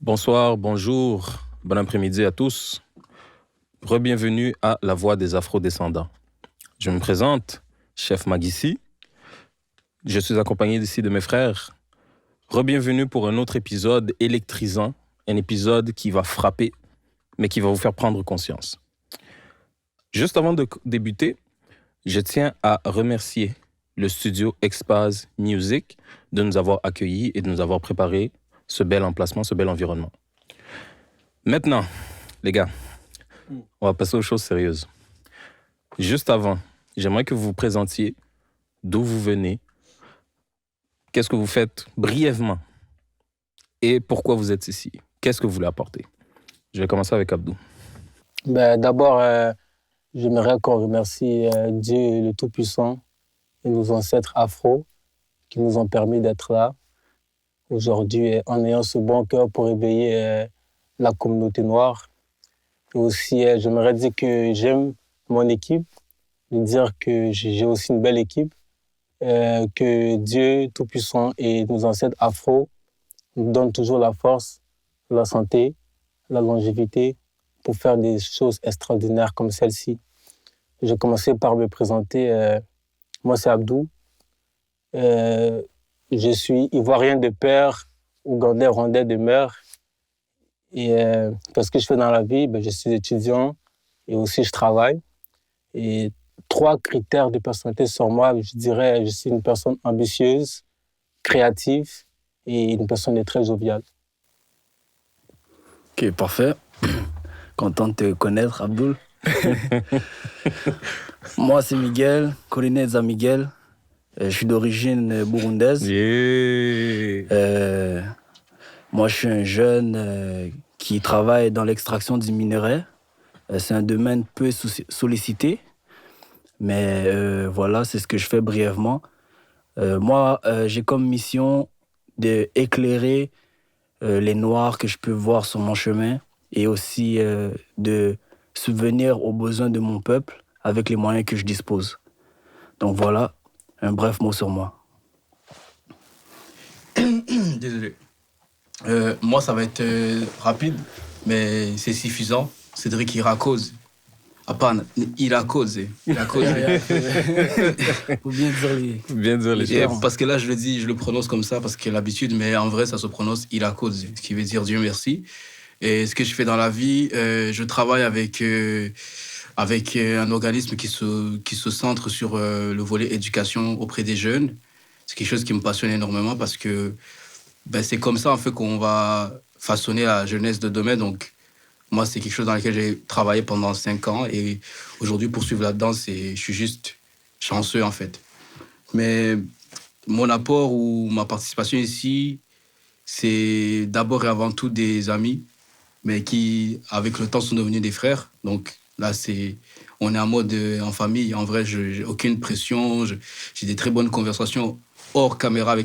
Bonsoir, bonjour, bon après-midi à tous. Re-bienvenue à La Voix des Afro-descendants. Je me présente, Chef Magissi. Je suis accompagné d'ici de mes frères. Re-bienvenue pour un autre épisode électrisant, un épisode qui va frapper, mais qui va vous faire prendre conscience. Juste avant de débuter, je tiens à remercier le studio Expaz Music de nous avoir accueillis et de nous avoir préparé ce bel emplacement, ce bel environnement. Maintenant, les gars, on va passer aux choses sérieuses. Juste avant, j'aimerais que vous vous présentiez d'où vous venez, qu'est-ce que vous faites brièvement et pourquoi vous êtes ici. Qu'est-ce que vous voulez apporter? Je vais commencer avec Abdou. D'abord, j'aimerais qu'on remercie Dieu le Tout-Puissant et nos ancêtres afro qui nous ont permis d'être là aujourd'hui en ayant ce bon cœur pour éveiller la communauté noire. Et aussi, j'aimerais dire que j'aime mon équipe, de dire que j'ai aussi une belle équipe, que Dieu Tout-Puissant et nos ancêtres afro nous donnent toujours la force, la santé, la longévité pour faire des choses extraordinaires comme celle-ci. Je vais commencer par me présenter. Moi, c'est Abdou. Je suis ivoirien de père, ougandais, rwandais de mère. Et ce que je fais dans la vie, je suis étudiant et aussi je travaille. Et 3 critères de personnalité sur moi, je dirais, je suis une personne ambitieuse, créative et une personne très joviale. Ok, parfait. Content de te connaître, Abdoul. Moi, c'est Miguel, Corineza Miguel. Je suis d'origine burundaise. Yeah. Moi, je suis un jeune qui travaille dans l'extraction du minerai. C'est un domaine peu sollicité. Mais voilà, c'est ce que je fais brièvement. Moi, j'ai comme mission d'éclairer les Noirs que je peux voir sur mon chemin et aussi de subvenir aux besoins de mon peuple avec les moyens que je dispose. Donc voilà, un bref mot sur moi. Désolé. Moi, ça va être rapide, mais c'est suffisant. Cédric Irakose. Irakose. Faut bien dire les choses. Parce que là, je le prononce comme ça, parce que l'habitude, mais en vrai, ça se prononce Irakose, ce qui veut dire Dieu merci. Et ce que je fais dans la vie, je travaille avec un organisme qui se centre sur le volet éducation auprès des jeunes. C'est quelque chose qui me passionne énormément parce que c'est comme ça en fait qu'on va façonner la jeunesse de demain. Donc moi, c'est quelque chose dans lequel j'ai travaillé pendant 5 ans et aujourd'hui poursuivre là-dedans, je suis juste chanceux en fait. Mais mon apport ou ma participation ici, c'est d'abord et avant tout des amis, mais qui, avec le temps, sont devenus des frères. Donc là, on est en mode en famille. En vrai, j'ai aucune pression. J'ai des très bonnes conversations hors caméra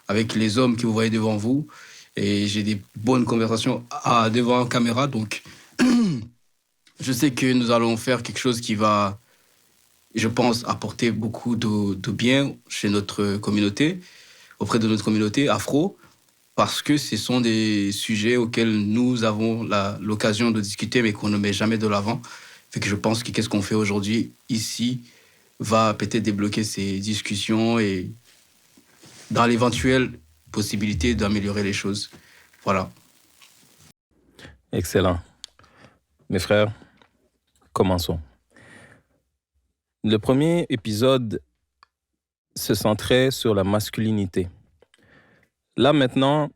avec les hommes que vous voyez devant vous. Et j'ai des bonnes conversations devant la caméra. Donc, je sais que nous allons faire quelque chose qui va, je pense, apporter beaucoup de bien chez notre communauté, auprès de notre communauté afro. Parce que ce sont des sujets auxquels nous avons l'occasion de discuter, mais qu'on ne met jamais de l'avant. Fait que je pense que qu'est-ce qu'on fait aujourd'hui ici va peut-être débloquer ces discussions et dans l'éventuelle possibilité d'améliorer les choses. Voilà. Excellent. Mes frères, commençons. Le premier épisode se centrait sur la masculinité. Là, maintenant,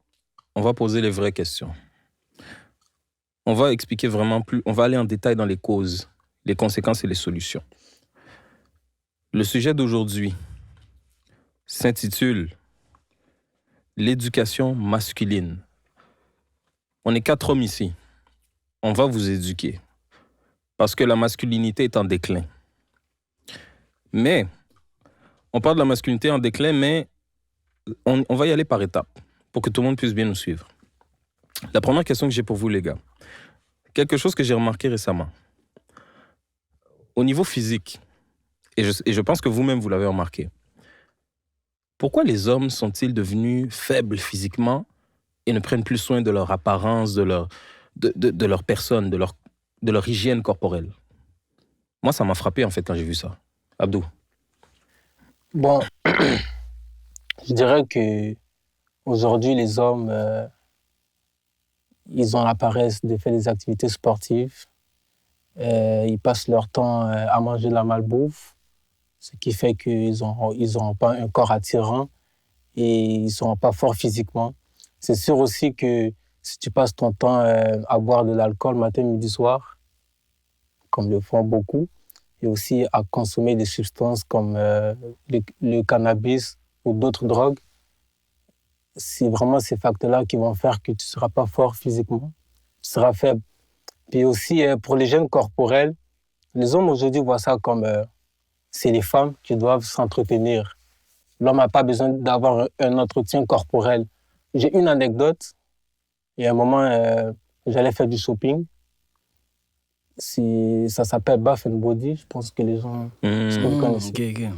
on va poser les vraies questions. On va expliquer on va aller en détail dans les causes, les conséquences et les solutions. Le sujet d'aujourd'hui s'intitule « L'éducation masculine ». On est 4 hommes ici. On va vous éduquer parce que la masculinité est en déclin. Mais, on parle de la masculinité en déclin, mais on va y aller par étapes pour que tout le monde puisse bien nous suivre. La première question que j'ai pour vous, les gars, quelque chose que j'ai remarqué récemment. Au niveau physique, et je pense que vous-même, vous l'avez remarqué, pourquoi les hommes sont-ils devenus faibles physiquement et ne prennent plus soin de leur apparence, de leur personne, de leur hygiène corporelle. Moi, ça m'a frappé, en fait, quand j'ai vu ça. Abdou. Bon, je dirais que aujourd'hui, les hommes, ils ont la paresse de faire des activités sportives. Ils passent leur temps à manger de la malbouffe, ce qui fait qu'ils n'ont pas un corps attirant et ils ne sont pas forts physiquement. C'est sûr aussi que si tu passes ton temps à boire de l'alcool matin, midi, soir, comme le font beaucoup, et aussi à consommer des substances comme le cannabis ou d'autres drogues, c'est vraiment ces facteurs-là qui vont faire que tu ne seras pas fort physiquement, tu seras faible. Puis aussi, pour les gènes corporels, les hommes aujourd'hui voient ça comme c'est les femmes qui doivent s'entretenir. L'homme n'a pas besoin d'avoir un entretien corporel. J'ai une anecdote. Il y a un moment, j'allais faire du shopping. Ça s'appelle Bath and Body. Je pense que les gens connaissent. Okay.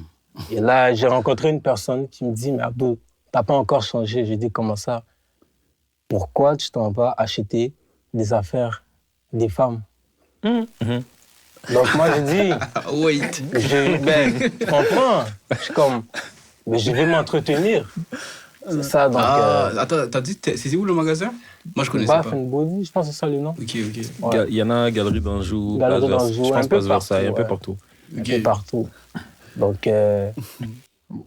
Et là, j'ai rencontré une personne qui me dit « Mais Abdou, t'as pas encore changé. » J'ai dit « Comment ça? Pourquoi tu t'en vas acheter des affaires des femmes? » Donc moi, je dis « Wait. Tu comprends? Je suis comme « Mais je vais m'entretenir. » C'est ça, donc... Attends, t'as dit, c'est où le magasin? Moi, je connaissais Bath pas. and Body, je pense que c'est ça le nom. Ok. Ouais. Il y en a Galerie d'Anjou, Galerie Place d'Anjou, je pense un peu Place Versailles, un peu partout, partout. Un peu partout. Donc,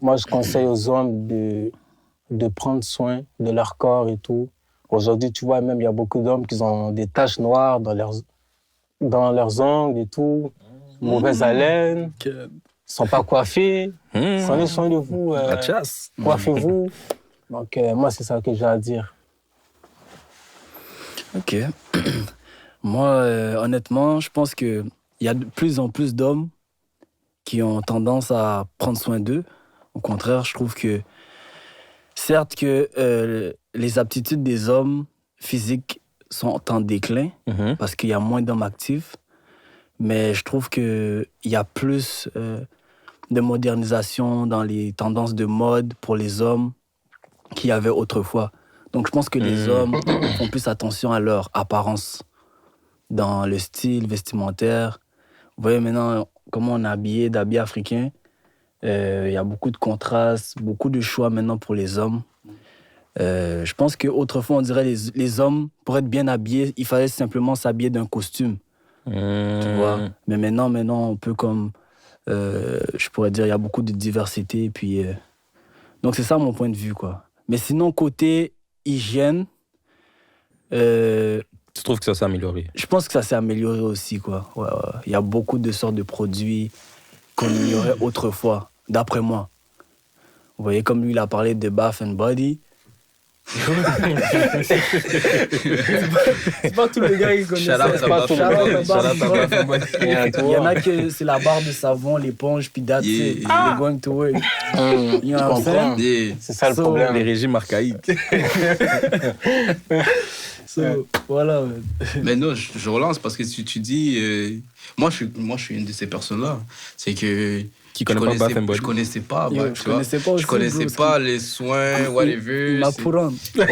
moi, je conseille aux hommes de prendre soin de leur corps et tout. Aujourd'hui, tu vois, même, il y a beaucoup d'hommes qui ont des taches noires dans leurs ongles et tout, mauvaise haleine, ils ne sont pas coiffés. Prenez soin de vous, La chasse. coiffez-vous. Donc, moi, c'est ça que j'ai à dire. Ok. Moi, honnêtement, je pense qu'il y a de plus en plus d'hommes qui ont tendance à prendre soin d'eux. Au contraire, je trouve que, certes que les aptitudes des hommes physiques sont en déclin, parce qu'il y a moins d'hommes actifs, mais je trouve qu'il y a plus de modernisation dans les tendances de mode pour les hommes qu'il y avait autrefois. Donc je pense que les hommes font plus attention à leur apparence dans le style vestimentaire. Vous voyez maintenant comment on est habillé, d'habits africains. Il y a beaucoup de contrastes, beaucoup de choix maintenant pour les hommes. Je pense qu'autrefois, on dirait les hommes, pour être bien habillés, il fallait simplement s'habiller d'un costume. Tu vois? Mais maintenant, on peut comme... je pourrais dire, il y a beaucoup de diversité. Puis, donc c'est ça mon point de vue, quoi. Mais sinon, côté hygiène... tu trouves que ça s'est amélioré? Je pense que ça s'est amélioré aussi, quoi. Ouais. Il y a beaucoup de sortes de produits qu'on ignorait autrefois, d'après moi. Vous voyez, comme lui, il a parlé de Bath and Body. C'est pas tous les gars qui connaissent ça. Shout out à Bath and Body. Il y en a que c'est la barre de savon, l'éponge, puis that's it. They're going to work. You know what I'm saying? C'est ça le problème. Les régimes archaïques. Voilà. Mais non, je relance parce que tu dis... moi, je suis une de ces personnes-là. C'est que... Qui connaît pas Bath and Body? Je connaissais pas. Yo, Tu vois. Je connaissais pas les soins, whatever. La couronne. Non,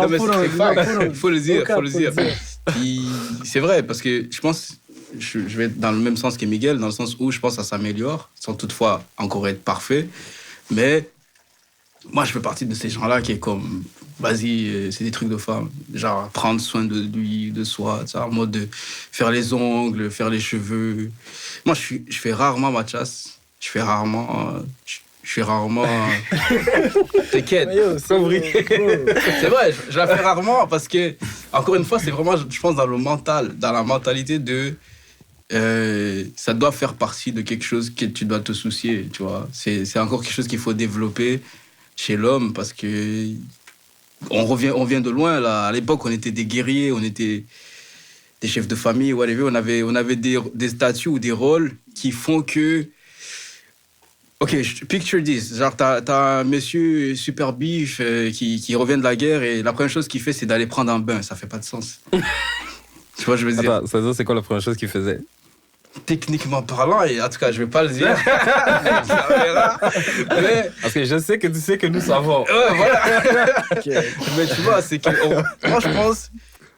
mais c'est fact. Il faut le dire. Puis, c'est vrai, parce que je pense... Je vais être dans le même sens que Miguel, dans le sens où je pense que ça s'améliore, sans toutefois encore être parfait. Mais moi, je fais partie de ces gens-là qui est comme... Vas-y, c'est des trucs de femme. Genre, prendre soin de lui, de soi, en mode de faire les ongles, faire les cheveux. Moi, je fais rarement ma chasse. Je fais rarement... T'inquiète. C'est vrai, je la fais rarement parce que, encore une fois, c'est vraiment, je pense, dans le mental, dans la mentalité de... ça doit faire partie de quelque chose que tu dois te soucier, tu vois. C'est encore quelque chose qu'il faut développer chez l'homme parce que... On vient de loin, là. À l'époque, on était des guerriers, on était des chefs de famille, whatever. On avait des statuts ou des rôles qui font que... Ok, picture this. Genre, t'as un monsieur super bif qui revient de la guerre et la première chose qu'il fait, c'est d'aller prendre un bain. Ça fait pas de sens. Tu vois, je veux dire... Attends, ça veut dire c'est quoi la première chose qu'il faisait? Techniquement parlant, et en tout cas, je ne vais pas le dire. Ça verra. Mais, Parce que je sais que tu sais que nous savons. ouais, voilà. Mais tu vois, c'est que moi, je pense,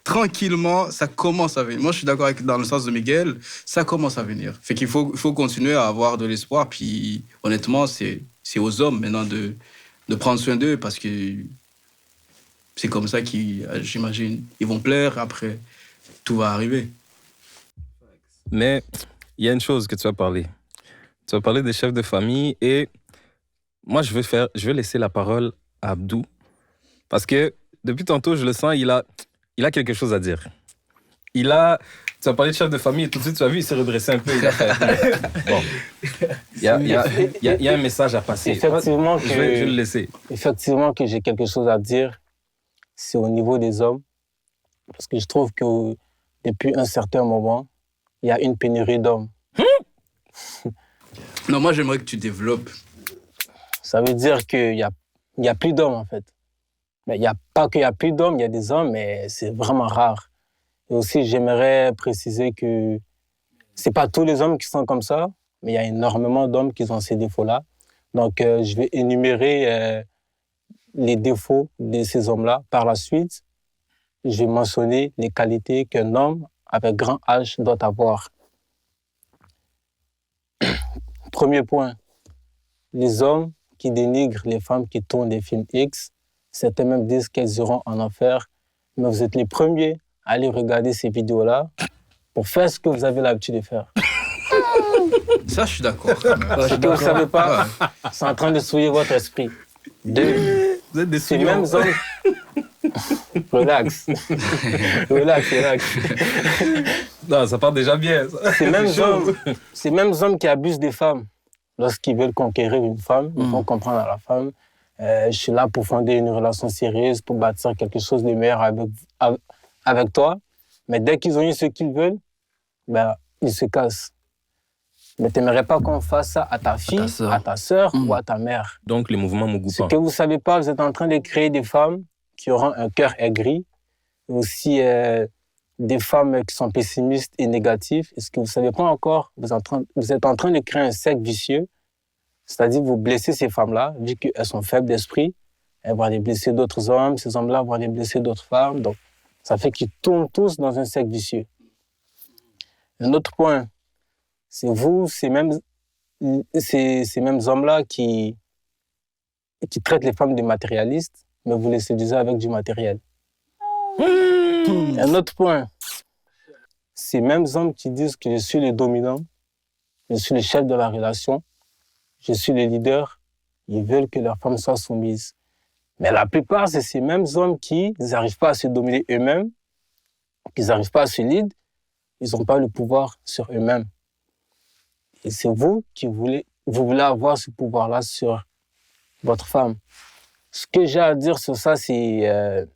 tranquillement, ça commence à venir. Moi, je suis d'accord dans le sens de Miguel, ça commence à venir. Fait qu'il faut continuer à avoir de l'espoir. Puis, honnêtement, c'est aux hommes maintenant de prendre soin d'eux parce que c'est comme ça j'imagine, ils vont plaire. Après, tout va arriver. Mais il y a une chose que tu vas parler. Tu vas parler des chefs de famille et moi, je vais laisser la parole à Abdou parce que depuis tantôt, je le sens, il a quelque chose à dire. Tu as parlé de chef de famille et tout de suite, tu as vu, il s'est redressé un peu. Il a fait... Bon, il y a un message à passer. Effectivement, Je vais le laisser. Effectivement que j'ai quelque chose à dire, c'est au niveau des hommes. Parce que je trouve que depuis un certain moment, il y a une pénurie d'hommes. Non, moi, j'aimerais que tu développes. Ça veut dire qu'il y a plus d'hommes, en fait. Mais il n'y a pas qu'il y a plus d'hommes, il y a des hommes, mais c'est vraiment rare. Et aussi, j'aimerais préciser que ce n'est pas tous les hommes qui sont comme ça, mais il y a énormément d'hommes qui ont ces défauts-là. Donc, je vais énumérer les défauts de ces hommes-là. Par la suite, je vais mentionner les qualités qu'un homme avec grand H doit avoir. Premier point, les hommes qui dénigrent les femmes qui tournent des films X, certains même disent qu'elles iront en enfer, mais vous êtes les premiers à aller regarder ces vidéos-là pour faire ce que vous avez l'habitude de faire. Ça, je suis d'accord. Ce que vous ne savez pas, c'est en train de souiller votre esprit. Deux, Vous êtes des ces souillons. mêmes hommes... Relax. Relax. Non, ça part déjà bien. Ça. Ces mêmes hommes qui abusent des femmes, lorsqu'ils veulent conquérir une femme, ils font comprendre à la femme, je suis là pour fonder une relation sérieuse, pour bâtir quelque chose de meilleur avec toi. Mais dès qu'ils ont eu ce qu'ils veulent, ben, ils se cassent. Mais tu n'aimerais pas qu'on fasse ça à ta fille, à ta sœur ou à ta mère. Donc, les mouvements Mugupa. Ce que vous ne savez pas, vous êtes en train de créer des femmes qui auront un cœur aigri, aussi des femmes qui sont pessimistes et négatives. Et ce que vous ne savez pas encore, vous êtes en train de créer un cercle vicieux, c'est-à-dire vous blessez ces femmes-là, vu qu'elles sont faibles d'esprit, elles vont aller blesser d'autres hommes, ces hommes-là vont aller blesser d'autres femmes. Donc, ça fait qu'ils tournent tous dans un cercle vicieux. Un autre point, c'est vous, ces mêmes hommes-là qui traitent les femmes de matérialistes, mais vous les séduisez avec du matériel. Un autre point, ces mêmes hommes qui disent que je suis le dominant, je suis le chef de la relation, je suis le leader, ils veulent que leurs femmes soient soumises. Mais la plupart, c'est ces mêmes hommes qui n'arrivent pas à se dominer eux-mêmes, qui n'arrivent pas à se lead, ils n'ont pas le pouvoir sur eux-mêmes. Et c'est vous qui voulez avoir ce pouvoir-là sur votre femme. Ce que j'ai à dire sur ça, c'est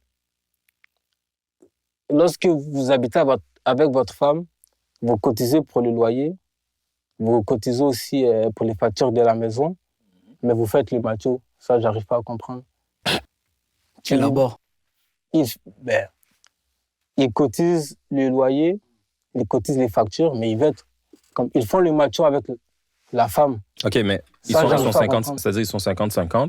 lorsque vous habitez avec votre femme, vous cotisez pour le loyer, vous cotisez aussi pour les factures de la maison, mais vous faites le macho. Ça, j'arrive pas à comprendre. Élabore. Ils cotisent le loyer, ils cotisent les factures, mais ils font le macho avec la femme. Ok, mais ils Ça, sont j'arrive pas à 50, comprendre. c'est-à-dire ils sont 50-50,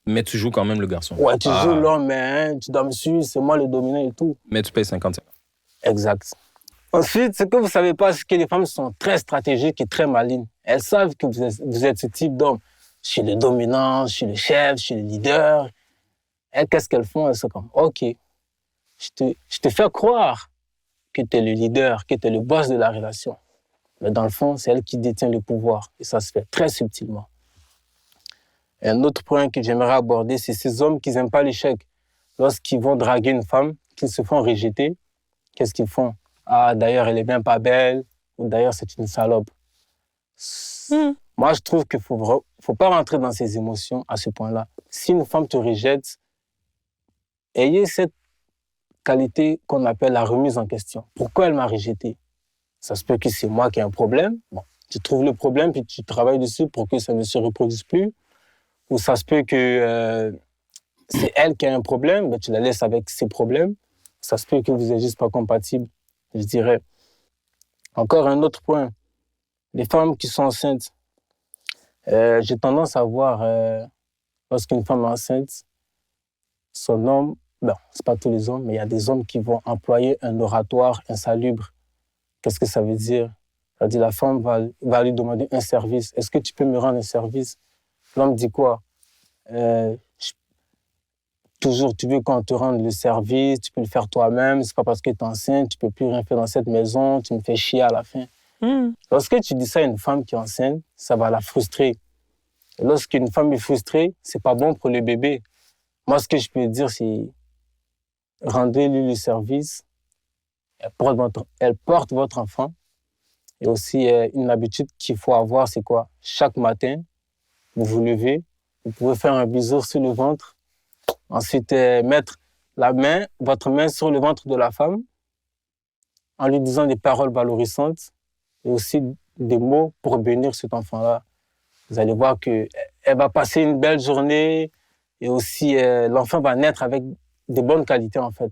mais tu joues quand même le garçon. Ouais, tu joues l'homme, mais tu dois me suivre, c'est moi le dominant et tout. Mais tu payes 50. Exact. Ensuite, ce que vous ne savez pas, c'est que les femmes sont très stratégiques et très malines. Elles savent que vous êtes ce type d'homme. Je suis le dominant, je suis le chef, je suis le leader. Elles, qu'est-ce qu'elles font? Elles sont comme, OK, je te fais croire que tu es le leader, que tu es le boss de la relation. Mais dans le fond, c'est elle qui détient le pouvoir. Et ça se fait très subtilement. Et un autre point que j'aimerais aborder, c'est ces hommes qui n'aiment pas l'échec. Lorsqu'ils vont draguer une femme, qu'ils se font rejeter, qu'est-ce qu'ils font? Ah, d'ailleurs, elle est bien pas belle, ou d'ailleurs, c'est une salope. Moi, je trouve qu'il ne faut pas rentrer dans ces émotions à ce point-là. Si une femme te rejette, ayez cette qualité qu'on appelle la remise en question. Pourquoi elle m'a rejeté? Ça se peut que c'est moi qui ai un problème. Bon, tu trouves le problème, puis tu travailles dessus pour que ça ne se reproduise plus. Ou ça se peut que c'est elle qui a un problème, mais tu la laisses avec ses problèmes. Ça se peut que vous n'êtes juste pas compatibles, je dirais. Encore un autre point. Les femmes qui sont enceintes, j'ai tendance à voir, lorsqu'une femme est enceinte, son homme, c'est pas tous les hommes, mais il y a des hommes qui vont employer un oratoire insalubre. Qu'est-ce que ça veut dire? Ça veut dire la femme va lui demander un service. Est-ce que tu peux me rendre un service? L'homme dit quoi? Toujours, tu veux qu'on te rende le service, tu peux le faire toi-même, c'est pas parce que tu es enceinte, tu peux plus rien faire dans cette maison, tu me fais chier à la fin. Lorsque tu dis ça à une femme qui est enceinte, ça va la frustrer. Et lorsqu'une femme est frustrée, c'est pas bon pour le bébé. Moi, ce que je peux dire, c'est rendez-lui le service, elle porte votre enfant. Et aussi, une habitude qu'il faut avoir, c'est quoi? Chaque matin, vous vous levez, vous pouvez faire un bisou sur le ventre, ensuite mettre votre main sur le ventre de la femme, en lui disant des paroles valorisantes et aussi des mots pour bénir cet enfant-là. Vous allez voir qu'elle va passer une belle journée et aussi l'enfant va naître avec de bonnes qualités en fait.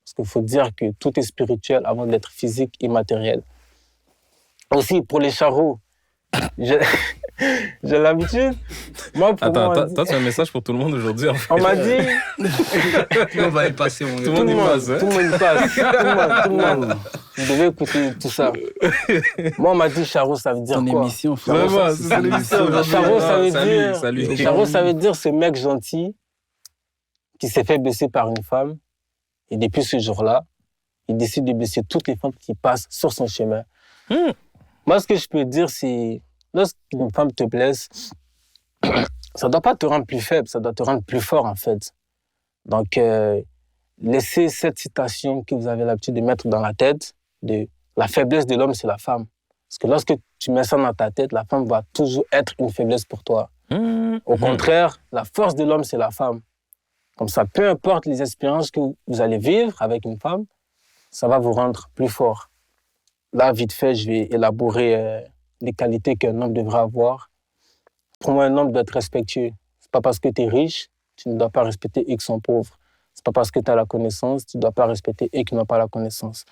Parce qu'il faut dire que tout est spirituel avant d'être physique et matériel. Aussi pour les charros, j'ai l'habitude. Moi, Attends, toi, tu as un message pour tout le monde aujourd'hui. En fait. On m'a dit. Tout le monde va y passer, mon gars. Tout le monde y passe. Tout le monde y passe. Tout le monde. Vous devez écouter tout ça. Moi, on m'a dit Charo, ça veut dire Ton quoi? émission, frère. Vraiment, c'est l'émission. Charo, ça veut dire. Salut. Charo, ça veut dire ce mec gentil qui s'est fait blesser par une femme. Et depuis ce jour-là, il décide de blesser toutes les femmes qui passent sur son chemin. Moi, ce que je peux dire, c'est lorsqu'une femme te blesse, ça ne doit pas te rendre plus faible, ça doit te rendre plus fort, en fait. Donc, laissez cette citation que vous avez l'habitude de mettre dans la tête, de la faiblesse de l'homme, c'est la femme. Parce que lorsque tu mets ça dans ta tête, la femme va toujours être une faiblesse pour toi. Au contraire, la force de l'homme, c'est la femme. Comme ça, peu importe les expériences que vous allez vivre avec une femme, ça va vous rendre plus fort. Là, vite fait, je vais élaborer les qualités qu'un homme devrait avoir. Pour moi, un homme doit être respectueux. C'est pas parce que tu es riche, tu ne dois pas respecter eux qui sont pauvres. C'est pas parce que tu as la connaissance, tu ne dois pas respecter eux qui n'ont pas la connaissance.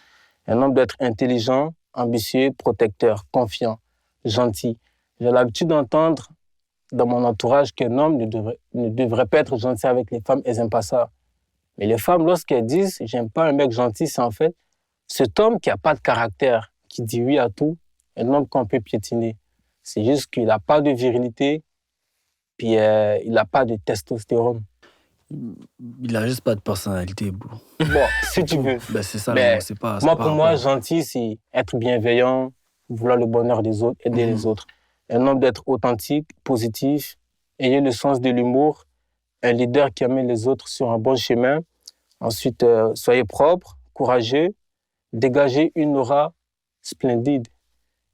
Un homme doit être intelligent, ambitieux, protecteur, confiant, gentil. J'ai l'habitude d'entendre dans mon entourage qu'un homme ne devrait pas être gentil avec les femmes, elles n'aiment pas ça. Mais les femmes, lorsqu'elles disent « j'aime pas un mec gentil », c'est en fait cet homme qui n'a pas de caractère, qui dit oui à tout, un homme qu'on peut piétiner. C'est juste qu'il n'a pas de virilité, puis il n'a pas de testostérone. Il a juste pas de personnalité, bro. Bon, si tu veux. Ben, c'est ça, Mais c'est pas. Moi, pour moi, gentil, c'est être bienveillant, vouloir le bonheur des autres, aider les autres. Un homme d'être authentique, positif, ayez le sens de l'humour, un leader qui amène les autres sur un bon chemin. Ensuite, soyez propre, courageux, dégagez une aura splendide.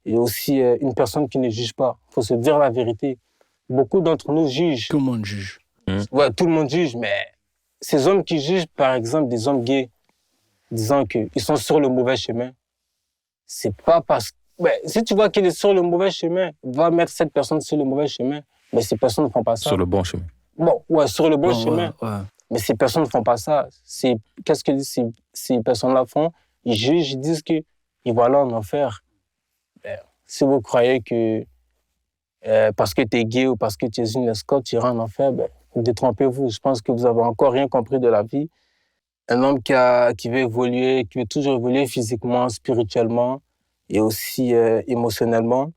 Et aussi une personne qui ne juge pas. Il faut se dire la vérité. Beaucoup d'entre nous jugent. Tout le monde juge. Ouais, tout le monde juge, mais ces hommes qui jugent, par exemple, des hommes gays, disant qu'ils sont sur le mauvais chemin, c'est pas parce que... Ouais, si tu vois qu'il est sur le mauvais chemin, va mettre cette personne sur le mauvais chemin, mais ces personnes ne font pas ça. Sur le bon chemin. Bon, ouais, sur le bon chemin. Ouais. Mais ces personnes ne font pas ça. Qu'est-ce que ces personnes-là font? Ils jugent, ils disent qu'ils vont aller en enfer. Si vous croyez que parce que tu es gay ou parce que tu es une escorte, tu iras en enfer, détrompez-vous. Je pense que vous n'avez encore rien compris de la vie. Un homme qui veut évoluer, qui veut toujours évoluer physiquement, spirituellement et aussi émotionnellement.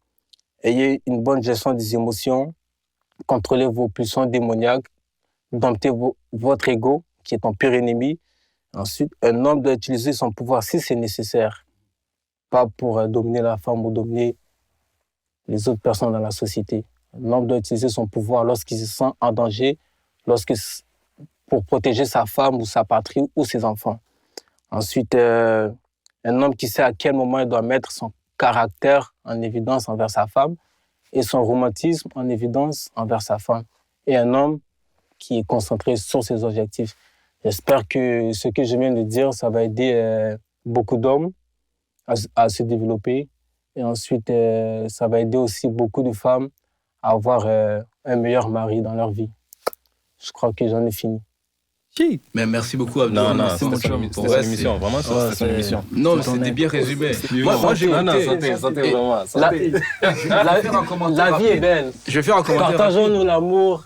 Ayez une bonne gestion des émotions, contrôlez vos pulsions démoniaques, domptez votre ego, qui est ton pire ennemi. Ensuite, un homme doit utiliser son pouvoir si c'est nécessaire, pas pour dominer la femme ou dominer les autres personnes dans la société. Un homme doit utiliser son pouvoir lorsqu'il se sent en danger, pour protéger sa femme ou sa patrie ou ses enfants. Ensuite, un homme qui sait à quel moment il doit mettre son caractère en évidence envers sa femme et son romantisme en évidence envers sa femme. Et un homme qui est concentré sur ses objectifs. J'espère que ce que je viens de dire, ça va aider beaucoup d'hommes à se développer. Et ensuite, ça va aider aussi beaucoup de femmes à avoir un meilleur mari dans leur vie. Je crois que j'en ai fini. Qui? Mais merci beaucoup, Abdou. Non, merci, c'était mon son chum. émi- Pour c'était son vrai, émission. Vraiment, Ouais, c'était son c'est- émission. Non, mais C'est ton c'était aide. bien résumé. Moi, j'ai Non, non, écouté. santé, Et- vraiment. La, Santé. la vie est belle. Je vais faire un commentaire. Partageons-nous l'amour,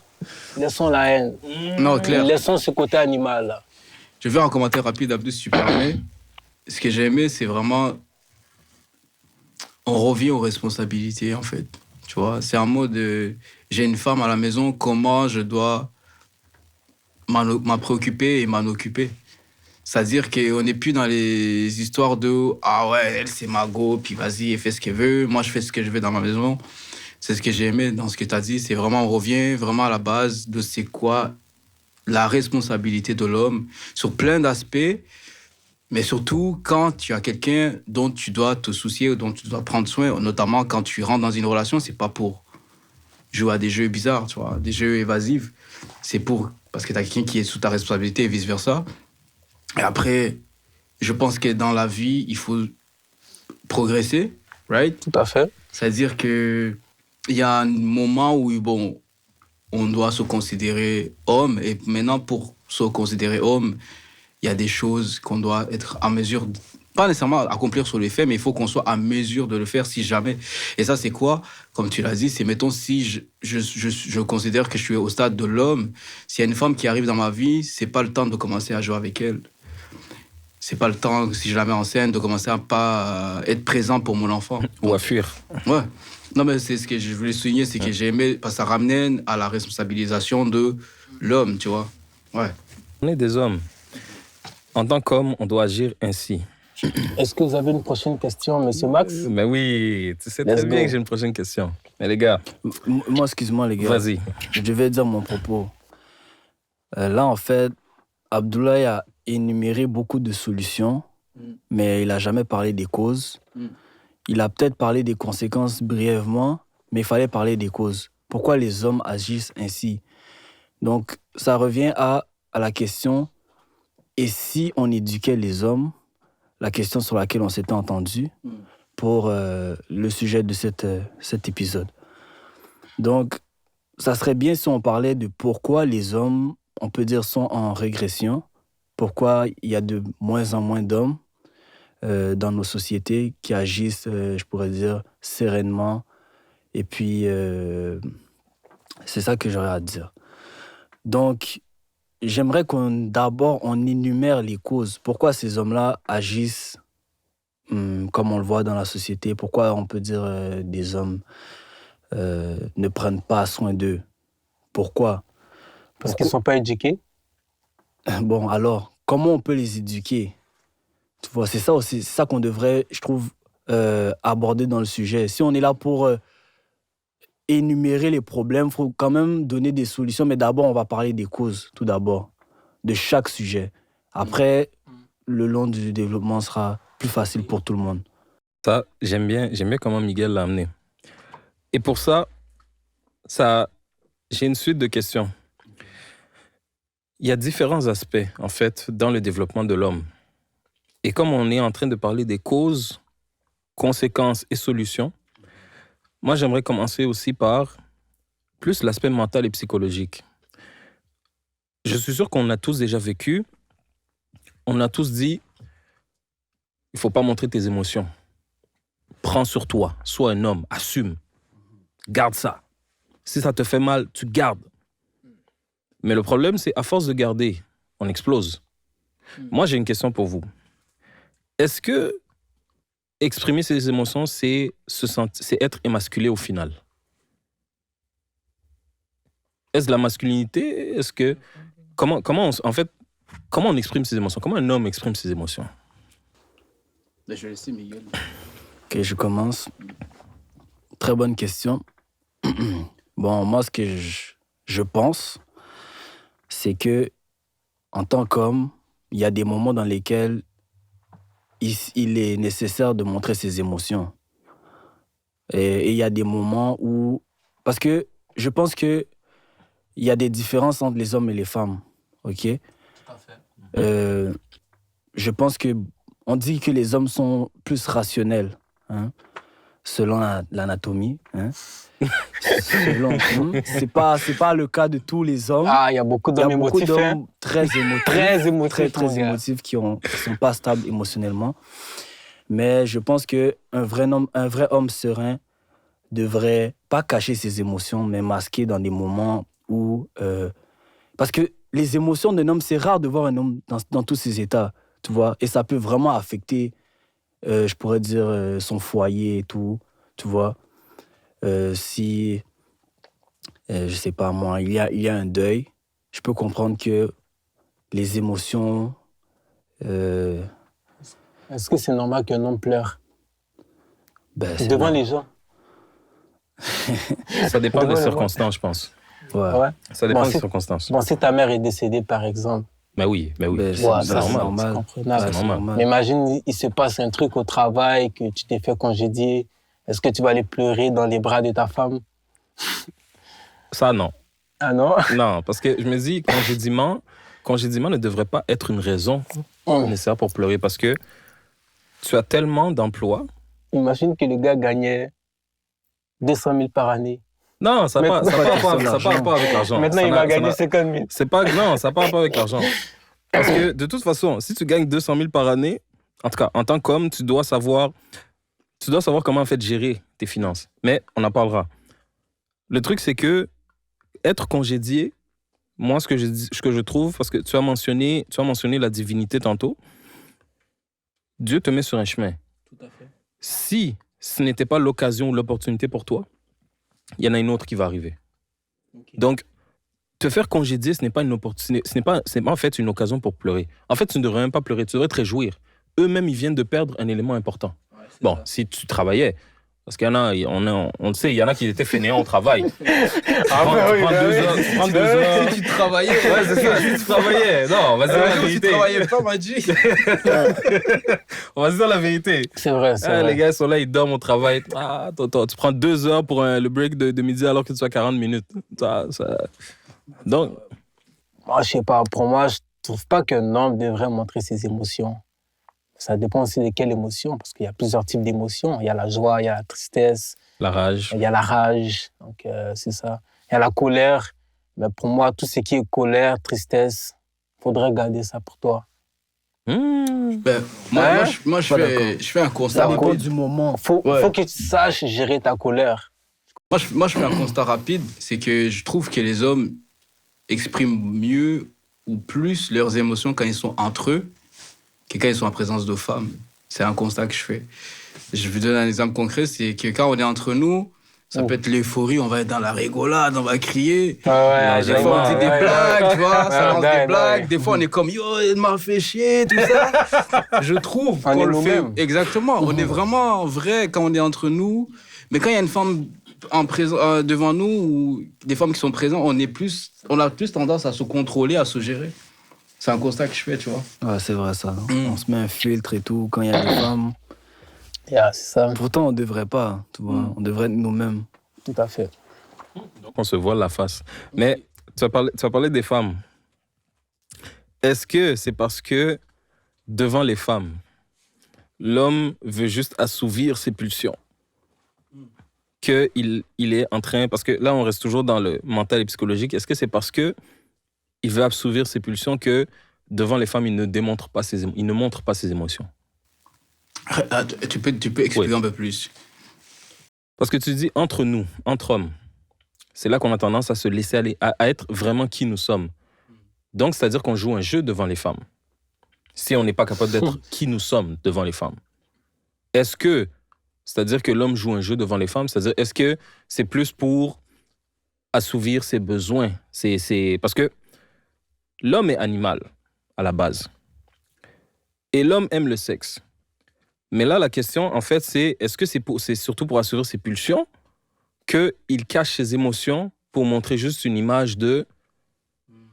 laissons la haine. Non, clair. Laissons ce côté animal là. Je vais faire un commentaire rapide, Abdou, si tu permets. Ce que j'ai aimé, c'est vraiment... On revient aux responsabilités, en fait. Tu vois, c'est un mot de... J'ai une femme à la maison, comment je dois m'en préoccuper et m'en occuper. C'est-à-dire qu'on n'est plus dans les histoires de « Ah ouais, elle, c'est ma go, puis vas-y, elle fait ce qu'elle veut. Moi, je fais ce que je veux dans ma maison. » C'est ce que j'ai aimé dans ce que tu as dit. C'est vraiment, on revient vraiment à la base de c'est quoi la responsabilité de l'homme sur plein d'aspects, mais surtout quand tu as quelqu'un dont tu dois te soucier ou dont tu dois prendre soin, notamment quand tu rentres dans une relation, c'est pas pour jouer à des jeux bizarres, tu vois, des jeux évasifs. C'est pour... Parce que tu as quelqu'un qui est sous ta responsabilité et vice-versa. Et après, je pense que dans la vie, il faut progresser, right? Tout à fait. C'est-à-dire que il y a un moment où, bon, on doit se considérer homme. Et maintenant, pour se considérer homme, il y a des choses qu'on doit être en mesure, pas nécessairement accomplir sur les faits, mais il faut qu'on soit en mesure de le faire si jamais. Et ça, c'est quoi? Comme tu l'as dit, c'est, mettons, si je considère que je suis au stade de l'homme, s'il y a une femme qui arrive dans ma vie, c'est pas le temps de commencer à jouer avec elle. C'est pas le temps, si je la mets en scène, de commencer à pas être présent pour mon enfant. Ou à fuir. Ouais. Non, mais c'est ce que je voulais souligner, c'est que j'ai aimé, parce que ça ramenait à la responsabilisation de l'homme, tu vois. Ouais. On est des hommes. En tant qu'homme, on doit agir ainsi. Est-ce que vous avez une prochaine question, monsieur Max? Mais oui, tu sais Let's très bien go. que j'ai une prochaine question. Mais les gars, Moi, excuse-moi, les gars. vas-y. Je vais dire mon propos. Là, en fait, Abdoulaye a énuméré beaucoup de solutions, mais il n'a jamais parlé des causes. Il a peut-être parlé des conséquences brièvement, mais il fallait parler des causes. Pourquoi les hommes agissent ainsi? Donc, ça revient à la question, et si on éduquait les hommes, la question sur laquelle on s'était entendu pour le sujet de cet épisode. Donc, ça serait bien si on parlait de pourquoi les hommes, on peut dire, sont en régression, pourquoi il y a de moins en moins d'hommes dans nos sociétés qui agissent, je pourrais dire, sereinement. Et puis, c'est ça que j'aurais à dire. Donc, j'aimerais d'abord on énumère les causes. Pourquoi ces hommes-là agissent comme on le voit dans la société? Pourquoi on peut dire des hommes ne prennent pas soin d'eux? Pourquoi? Parce qu'ils ne sont pas éduqués. Bon, alors, comment on peut les éduquer? Tu vois, c'est ça aussi, c'est ça qu'on devrait, je trouve, aborder dans le sujet. Si on est là pour énumérer les problèmes, il faut quand même donner des solutions, mais d'abord, on va parler des causes, tout d'abord, de chaque sujet. Après, le long du développement sera plus facile pour tout le monde. Ça, j'aime bien comment Miguel l'a amené. Et pour ça, j'ai une suite de questions. Il y a différents aspects, en fait, dans le développement de l'homme. Et comme on est en train de parler des causes, conséquences et solutions, moi, j'aimerais commencer aussi par plus l'aspect mental et psychologique. Je suis sûr qu'on a tous déjà vécu, on a tous dit, il ne faut pas montrer tes émotions. Prends sur toi, sois un homme, assume, garde ça. Si ça te fait mal, tu gardes. Mais le problème, c'est à force de garder, on explose. Moi, j'ai une question pour vous. Est-ce que exprimer ses émotions, c'est être émasculé au final? Est-ce de la masculinité? Est-ce que comment on exprime ses émotions? Comment un homme exprime ses émotions? Je vais laisser Miguel. Ok, je commence. Très bonne question. Bon, moi, ce que je pense, c'est que en tant qu'homme, il y a des moments dans lesquels il est nécessaire de montrer ses émotions. Et il y a des moments où... Parce que je pense qu'il y a des différences entre les hommes et les femmes. OK? Tout à fait. Je pense que... On dit que les hommes sont plus rationnels. Hein? selon l'anatomie. Hein. C'est pas le cas de tous les hommes. Ah, il y a beaucoup Il y a d'hommes beaucoup émotifs. d'hommes très émotifs, Très émotifs. très mon gars. émotifs qui sont pas stables émotionnellement. Mais je pense qu'un vrai homme serein devrait pas cacher ses émotions, mais masquer dans des moments où... parce que les émotions d'un homme, c'est rare de voir un homme dans tous ses états, tu vois. Et ça peut vraiment affecter, je pourrais dire, son foyer et tout, tu vois. Si, je sais pas moi, il y a un deuil, je peux comprendre que les émotions... Est-ce que c'est normal qu'un homme pleure c'est devant normal. les gens? Ça dépend Devant des le circonstances, je pense. Ouais. Ouais. Ça dépend Bon, des si- circonstances. Bon, si ta mère est décédée, par exemple, Mais oui. Ben, ouais, c'est normal. c'est comprenable. C'est normal. Mais imagine, il se passe un truc au travail, que tu t'es fait congédier. Est-ce que tu vas aller pleurer dans les bras de ta femme? Ça, non. Ah non? Non, parce que je me dis, congédiement ne devrait pas être une raison nécessaire pour pleurer parce que tu as tellement d'emplois. Imagine que le gars gagnait 200 000 par année. Non, ça n'a pas rapport avec l'argent. Maintenant, Ça il n'a- va ça gagner n'a- 50 000. Non, ça n'a pas rapport avec l'argent. Parce que de toute façon, si tu gagnes 200 000 par année, en tout cas, en tant qu'homme, tu dois savoir comment en fait gérer tes finances. Mais on en parlera. Le truc, c'est que être congédié, moi, ce que je trouve, parce que tu as mentionné la divinité tantôt, Dieu te met sur un chemin. Tout à fait. Si ce n'était pas l'occasion ou l'opportunité pour toi, il y en a une autre qui va arriver. Okay. Donc, te faire congédier, ce n'est pas une opportunité, c'est pas en fait une occasion pour pleurer. En fait, tu ne devrais même pas pleurer, tu devrais te réjouir. Eux-mêmes, ils viennent de perdre un élément important. Ouais, Bon, ça. si tu travaillais, parce qu'il y en a, on le sait, il y en a qui étaient fainéants au travail. Tu prends 2 heures. Si tu travaillais, Ouais, c'est ça, si tu travaillais. Non, on va dire la si tu vérité. travaillais pas, m'a dit. On va se dire la vérité. C'est vrai, c'est Ah, vrai. les gars, ils sont là, ils dorment au travail. Ah, tu prends 2 heures pour le break de midi alors que tu as 40 minutes. Donc, Moi, je sais pas, pour moi, je trouve pas qu'un homme devrait montrer ses émotions. Ça dépend aussi de quelle émotion, parce qu'il y a plusieurs types d'émotions. Il y a la joie, il y a la tristesse, la rage. il y a la rage. Donc, c'est ça. Il y a la colère. Mais pour moi, tout ce qui est colère, tristesse, il faudrait garder ça pour toi. Ben, moi, je fais un constat Ça dépend rapide. du moment. Faut Ouais. que tu saches gérer ta colère. Moi, je fais un constat rapide, c'est que je trouve que les hommes expriment mieux ou plus leurs émotions quand ils sont entre eux que quand ils sont en présence de femmes. C'est un constat que je fais. Je vous donne un exemple concret, c'est que quand on est entre nous, ça peut être l'euphorie, on va être dans la rigolade, on va crier. Des fois, on dit des blagues, tu vois, ça lance des blagues. Des fois, on est comme, yo, il m'a fait chier, tout ça. Je trouve On qu'on est le fait. nous-mêmes. Exactement. On est vraiment vrai quand on est entre nous. Mais quand il y a une femme devant nous, ou des femmes qui sont présentes, on a plus tendance à se contrôler, à se gérer. C'est un constat que je fais, tu vois. Ouais, c'est vrai ça. On se met un filtre et tout quand il y a des femmes. Yeah, c'est ça, Pourtant, on ne devrait pas, tu vois. On devrait être nous-mêmes. tout à fait. Donc, on se voile la face. Mais tu as parlé des femmes. Est-ce que c'est parce que, devant les femmes, l'homme veut juste assouvir ses pulsions qu'il est en train... Parce que là, on reste toujours dans le mental et psychologique. Est-ce que c'est parce que il veut assouvir ses pulsions que, devant les femmes, il ne montre pas ses émotions? Tu peux expliquer un peu plus. Parce que tu dis entre nous, entre hommes, c'est là qu'on a tendance à se laisser aller, à être vraiment qui nous sommes. Donc, c'est-à-dire qu'on joue un jeu devant les femmes. Si on n'est pas capable d'être qui nous sommes devant les femmes. C'est-à-dire que l'homme joue un jeu devant les femmes, c'est-à-dire, est-ce que c'est plus pour assouvir ses besoins? Parce que l'homme est animal, à la base. Et l'homme aime le sexe. Mais là, la question, en fait, c'est est-ce que c'est surtout pour assouvir ses pulsions qu'il cache ses émotions pour montrer juste une image de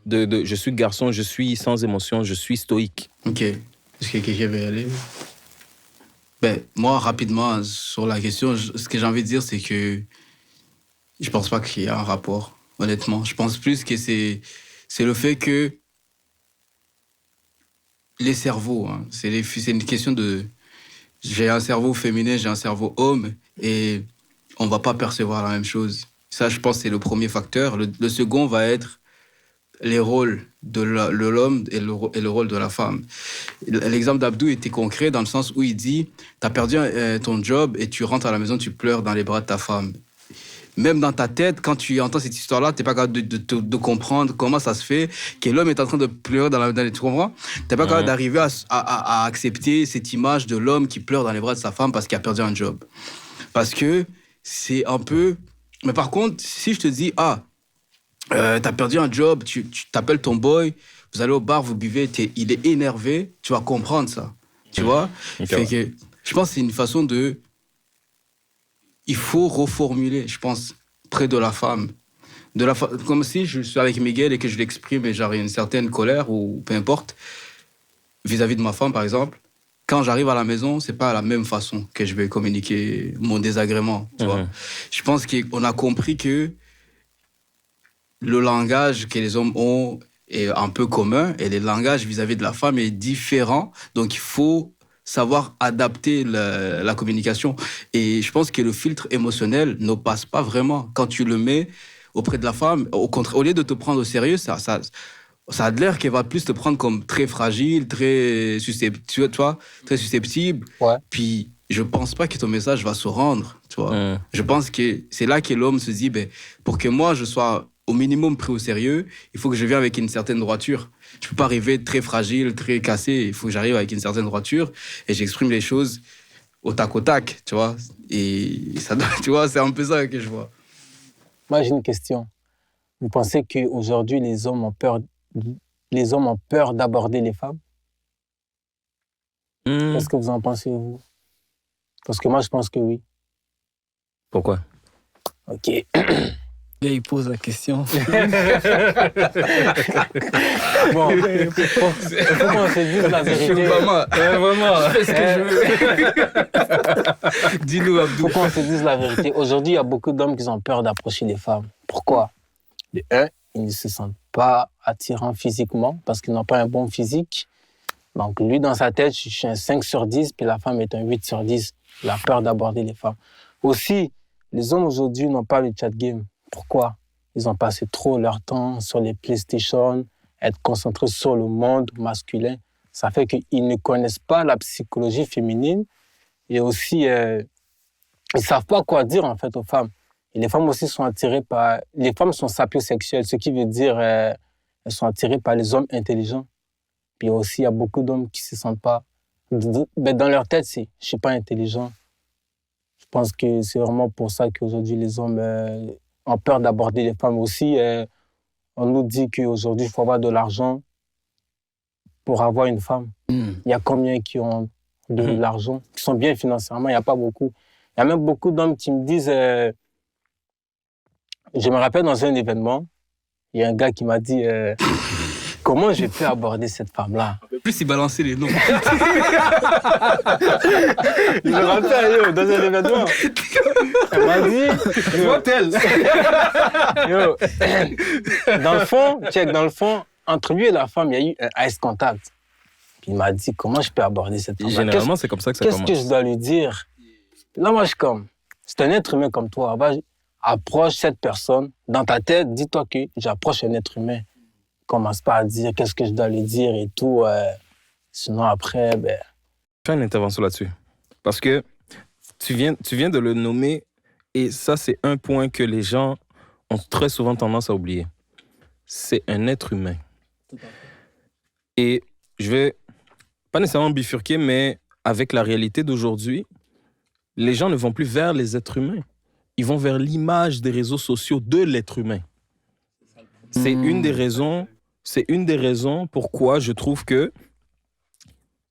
je suis garçon, je suis sans émotion, je suis stoïque. Ok. Est-ce que quelqu'un veut y aller? Moi, rapidement, sur la question, ce que j'ai envie de dire, c'est que je pense pas qu'il y a un rapport, honnêtement. Je pense plus que c'est le fait que les cerveaux, hein, c'est une question de... J'ai un cerveau féminin, j'ai un cerveau homme. et on ne va pas percevoir la même chose. Ça, je pense, c'est le premier facteur. Le second va être les rôles de l'homme et le rôle de la femme. L'exemple d'Abdou était concret dans le sens où il dit « Tu as perdu ton job et tu rentres à la maison, tu pleures dans les bras de ta femme. » Même dans ta tête, quand tu entends cette histoire-là, tu n'es pas capable de comprendre comment ça se fait que l'homme est en train de pleurer dans les... Tu comprends? Tu n'es pas capable d'arriver à accepter cette image de l'homme qui pleure dans les bras de sa femme parce qu'il a perdu un job. Parce que c'est un peu... Mais par contre, si je te dis « Ah, t'as perdu un job, tu t'appelles ton boy, vous allez au bar, vous buvez, il est énervé, tu vas comprendre ça. » Tu vois? Fait que, je pense que c'est une façon de... Il faut reformuler, je pense, près de la femme. Comme si je suis avec Miguel et que je l'exprime et j'ai une certaine colère ou peu importe, vis-à-vis de ma femme, par exemple. Quand j'arrive à la maison, c'est pas la même façon que je vais communiquer mon désagrément. Tu vois? Je pense qu'on a compris que le langage que les hommes ont est un peu commun et le langage vis-à-vis de la femme est différent. Donc, il faut savoir adapter la communication. Et je pense que le filtre émotionnel ne passe pas vraiment. Quand tu le mets auprès de la femme, au contraire, au lieu de te prendre au sérieux, ça a l'air qu'elle va plus te prendre comme très fragile, très susceptible, tu vois, très susceptible. Ouais. Puis, je pense pas que ton message va se rendre, tu vois. Je pense que c'est là que l'homme se dit, ben, pour que moi, je sois au minimum pris au sérieux, il faut que je vienne avec une certaine droiture. Je peux pas arriver très fragile, très cassé. Il faut que j'arrive avec une certaine droiture et j'exprime les choses au tac, tu vois. Et ça, tu vois, c'est un peu ça que je vois. Moi, j'ai une question. Vous pensez qu'aujourd'hui, les hommes ont peur d'aborder les femmes? Qu'est-ce que vous en pensez, vous? Parce que moi, je pense que oui. Pourquoi? Ok. Là, il pose la question. Bon, il faut qu'on se dise la vérité. Vraiment. Je fais ce que je veux. Dis-nous, Il Abdou. faut qu'on se dise la vérité. Aujourd'hui, il y a beaucoup d'hommes qui ont peur d'approcher les femmes. Pourquoi? De un, ils ne se sentent pas attirants physiquement parce qu'ils n'ont pas un bon physique. Donc, lui, dans sa tête, je suis un 5 sur 10, puis la femme est un 8 sur 10. Il a peur d'aborder les femmes. Aussi, les hommes aujourd'hui n'ont pas le chat game. Pourquoi? Ils ont passé trop leur temps sur les PlayStation, être concentrés sur le monde masculin. Ça fait qu'ils ne connaissent pas la psychologie féminine et aussi, ils ne savent pas quoi dire en fait aux femmes. Et les femmes aussi sont attirées par... Les femmes sont sapiosexuelles, ce qui veut dire elles sont attirées par les hommes intelligents. Puis aussi, il y a beaucoup d'hommes qui ne se sentent pas... Dans leur tête, c'est « je ne suis pas intelligent ». Je pense que c'est vraiment pour ça qu'aujourd'hui, les hommes ont peur d'aborder les femmes. Aussi, on nous dit qu'aujourd'hui, il faut avoir de l'argent pour avoir une femme. Il y a combien qui ont de l'argent, qui sont bien financièrement? Il n'y a pas beaucoup. Il y a même beaucoup d'hommes qui me disent... Je me rappelle dans un événement, il y a un gars qui m'a dit comment je peux aborder cette femme-là? Plus il balançait les noms. Je me rappelle, dans un événement. Elle m'a dit... Dans le fond, entre lui et la femme, il y a eu un ice contact. Puis il m'a dit, comment je peux aborder cette femme-là? Généralement, c'est comme ça que ça commence. Qu'est-ce que je dois lui dire? Là, moi, c'est un être humain comme toi. Approche cette personne. Dans ta tête, dis-toi que j'approche un être humain. Commence pas à dire qu'est-ce que je dois lui dire et tout. Sinon, après, Fais une intervention là-dessus. Parce que tu viens de le nommer et ça, c'est un point que les gens ont très souvent tendance à oublier. C'est un être humain. Et je vais pas nécessairement bifurquer, mais avec la réalité d'aujourd'hui, les gens ne vont plus vers les êtres humains. Ils vont vers l'image des réseaux sociaux de l'être humain. C'est une des raisons pourquoi je trouve que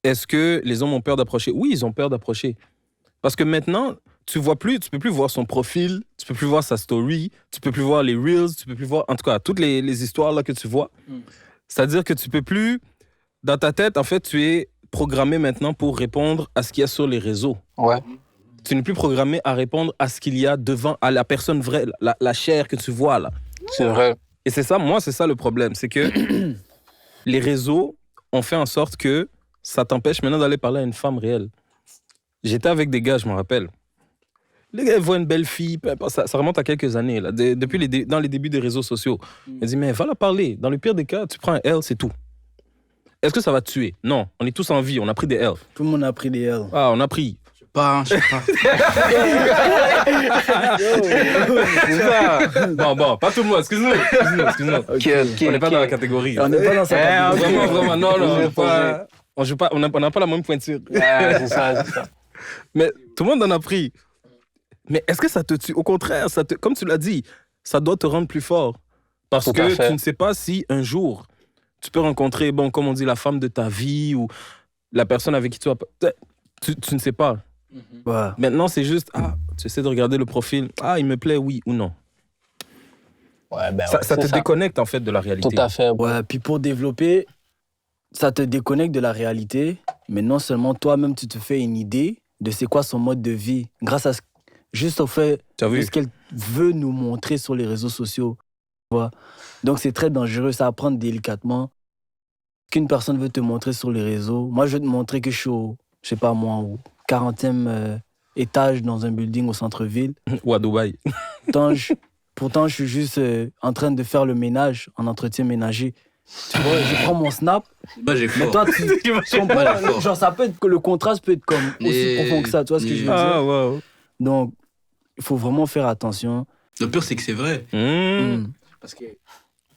est-ce que les hommes ont peur d'approcher? Oui, ils ont peur d'approcher. Parce que maintenant, tu peux plus voir son profil, tu peux plus voir sa story, tu peux plus voir les reels, tu peux plus voir, en tout cas, toutes les histoires là que tu vois. C'est-à-dire que tu peux plus, dans ta tête, en fait, tu es programmé maintenant pour répondre à ce qu'il y a sur les réseaux. ouais. Tu n'es plus programmé à répondre à ce qu'il y a devant, à la personne vraie, la chair que tu vois là. C'est vrai. Et c'est ça le problème, c'est que les réseaux ont fait en sorte que ça t'empêche maintenant d'aller parler à une femme réelle. J'étais avec des gars, je me rappelle. Les gars, ils voient une belle fille, peu importe, ça remonte à quelques années, là, depuis dans les débuts des réseaux sociaux. Ils disent, mais va la parler. Dans le pire des cas, tu prends un L, c'est tout. Est-ce que ça va te tuer? Non, on est tous en vie, on a pris des L. Tout le monde a pris des L. Ah, on a pris. Je sais pas. C'est ça. Bon, pas tout le monde, excuse-nous. Ok, On n'est pas dans la catégorie. On n'est pas dans sa catégorie. Vraiment, non, on joue pas, on n'a pas la même pointure. C'est ça. Mais tout le monde en a pris. Mais est-ce que ça te tue? Au contraire, comme tu l'as dit, ça doit te rendre plus fort. Parce Tout à que fait. tu ne sais pas si un jour, tu peux rencontrer, bon, comme on dit, la femme de ta vie ou la personne avec qui tu vas... Tu ne sais pas. Ouais. Maintenant, c'est juste, tu essaies de regarder le profil. Il me plaît, oui ou non. Ça te déconnecte, en fait, de la réalité. Tout à fait. Ouais, puis pour développer, ça te déconnecte de la réalité, mais non seulement toi-même, tu te fais une idée de c'est quoi son mode de vie, grâce à juste au fait Tu as de vu? ce qu'elle veut nous montrer sur les réseaux sociaux. Tu vois. Donc c'est très dangereux, ça à prendre délicatement. Ce qu'une personne veut te montrer sur les réseaux, moi je vais te montrer que je suis au, je sais pas moi, au 40e étage dans un building au centre-ville. Ou à Dubaï. Pourtant, je suis juste en train de faire le ménage, en entretien ménager. Tu vois, je prends mon snap. Moi, j'ai Mais fort. toi, tu comprends, genre, ça peut être que le contraste peut être comme aussi profond que ça, tu vois ce que je veux dire? Wow. Donc, il faut vraiment faire attention. Le pire, c'est que c'est vrai. Parce que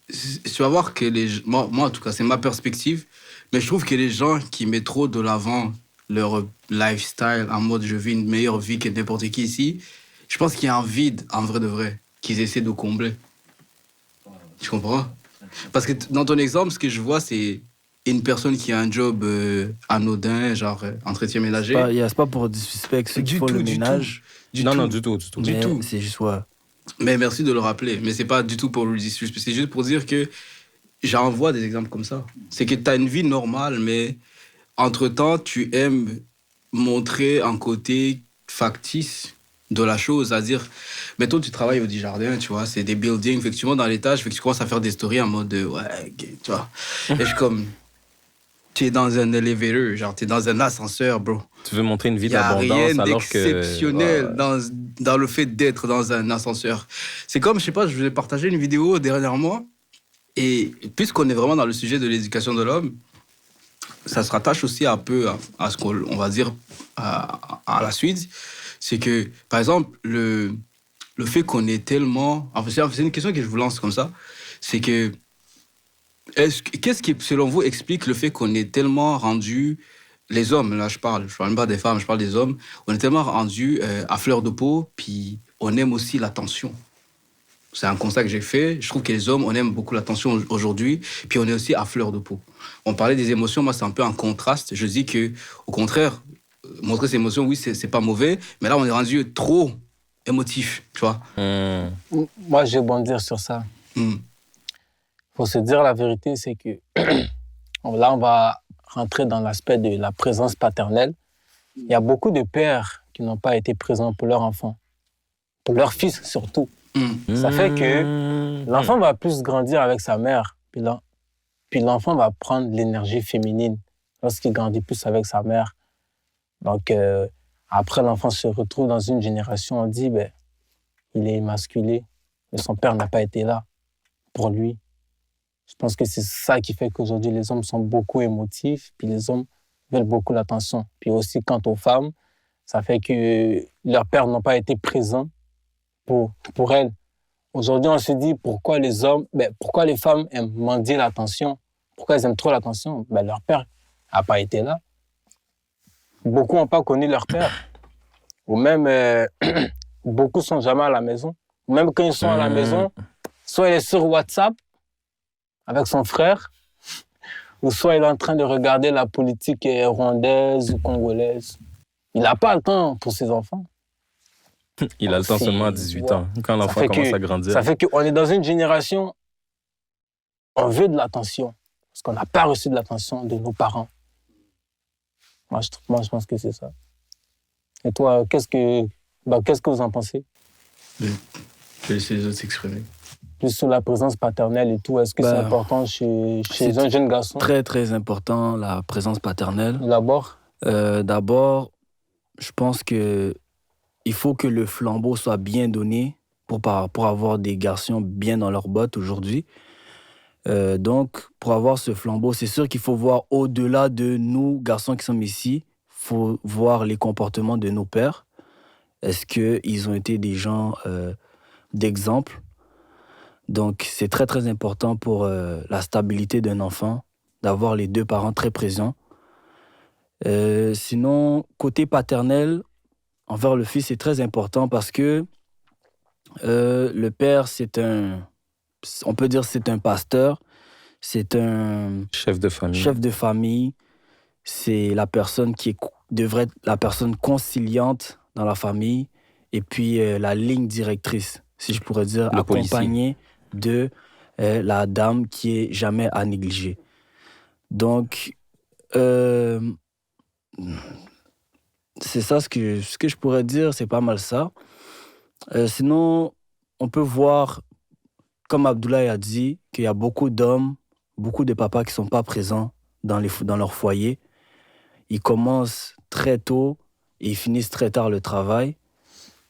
tu vas voir que moi, en tout cas, c'est ma perspective, mais je trouve que les gens qui mettent trop de l'avant leur lifestyle en mode je vis une meilleure vie que n'importe qui ici, je pense qu'il y a un vide, en vrai de vrai, qu'ils essaient de combler. Tu comprends? Parce que dans ton exemple, ce que je vois, c'est une personne qui a un job anodin, genre entretien ménager. C'est pas pour disrespect ceux qui Du font tout, le du ménage. Non, du tout. Mais tout. c'est juste, ouais. Mais merci de le rappeler. Mais c'est pas du tout pour le disrespect. C'est juste pour dire que j'en vois des exemples comme ça. C'est que tu as une vie normale, mais entre-temps, tu aimes montrer un côté factice de la chose. C'est-à-dire, mettons, tu travailles au Desjardins, tu vois, c'est des buildings, fait que tu montes dans l'étage, fait que tu commences à faire des stories en mode, ouais, okay, tu vois. Et je suis comme, tu es dans un elevator, genre, tu es dans un ascenseur, bro. Tu veux montrer une vie Il n'y a d'abondance rien alors que... d'exceptionnel dans le fait d'être dans un ascenseur. C'est comme, je sais pas, je vous ai partagé une vidéo dernièrement, et puisqu'on est vraiment dans le sujet de l'éducation de l'homme, ça se rattache aussi un peu à ce qu'on va dire à la suite. C'est que, par exemple, le fait qu'on est tellement... Enfin, c'est une question que je vous lance comme ça. C'est que... Qu'est-ce qui, selon vous, explique le fait qu'on est tellement rendu... Les hommes, là, je parle même pas des femmes, je parle des hommes. On est tellement rendu à fleur de peau, puis on aime aussi l'attention. C'est un constat que j'ai fait. Je trouve que les hommes, on aime beaucoup l'attention aujourd'hui, puis on est aussi à fleur de peau. On parlait des émotions, moi, c'est un peu un contraste. Je dis que, au contraire, montrer ses émotions, oui, c'est pas mauvais, mais là, on est rendu trop émotif, tu vois. Moi, je vais bondir sur ça. Faut se dire la vérité, c'est que là, on va rentrer dans l'aspect de la présence paternelle. Il y a beaucoup de pères qui n'ont pas été présents pour leur enfant, pour leur fils surtout. Ça fait que l'enfant va plus grandir avec sa mère, puis l'enfant va prendre l'énergie féminine lorsqu'il grandit plus avec sa mère. Donc, après, l'enfant se retrouve dans une génération, on dit, il est émasculé, mais son père n'a pas été là pour lui. Je pense que c'est ça qui fait qu'aujourd'hui, les hommes sont beaucoup émotifs, puis les hommes veulent beaucoup l'attention. Puis aussi, quant aux femmes, ça fait que leurs pères n'ont pas été présents pour elles. Aujourd'hui, on se dit pourquoi pourquoi les femmes aiment mendier l'attention, pourquoi elles aiment trop l'attention. Leur père n'a pas été là. Beaucoup n'ont pas connu leur père. Ou même, beaucoup ne sont jamais à la maison. Ou même quand ils sont à la maison, soit il est sur WhatsApp avec son frère, ou soit il est en train de regarder la politique rwandaise ou congolaise. Il n'a pas le temps pour ses enfants. Il a le temps seulement à 18 ans, quand l'enfant commence à grandir. Ça fait qu'on est dans une génération, on veut de l'attention, parce qu'on n'a pas reçu de l'attention de nos parents. Moi, je pense que c'est ça. Et toi, qu'est-ce que vous en pensez? Je vais laisser les autres s'exprimer. Plus sur la présence paternelle et tout, est-ce que c'est important chez un jeune garçon? Très, très important, la présence paternelle. D'abord, D'abord, je pense que il faut que le flambeau soit bien donné pour avoir des garçons bien dans leurs bottes aujourd'hui. Donc, pour avoir ce flambeau, c'est sûr qu'il faut voir au-delà de nous, garçons qui sommes ici, il faut voir les comportements de nos pères. Est-ce qu'ils ont été des gens d'exemple? Donc, c'est très, très important pour la stabilité d'un enfant d'avoir les deux parents très présents. Sinon, côté paternel, envers le fils, c'est très important parce que le père, on peut dire c'est un pasteur, c'est un Chef de famille. chef de famille, c'est la personne qui devrait être la personne conciliante dans la famille et puis la ligne directrice, si je pourrais dire, Le policier. accompagnée de la dame qui est jamais à négliger. Donc, c'est ça ce que je pourrais dire, c'est pas mal ça. Sinon, on peut voir, comme Abdoulaye a dit, qu'il y a beaucoup d'hommes, beaucoup de papas qui ne sont pas présents dans leur foyer. Ils commencent très tôt et ils finissent très tard le travail.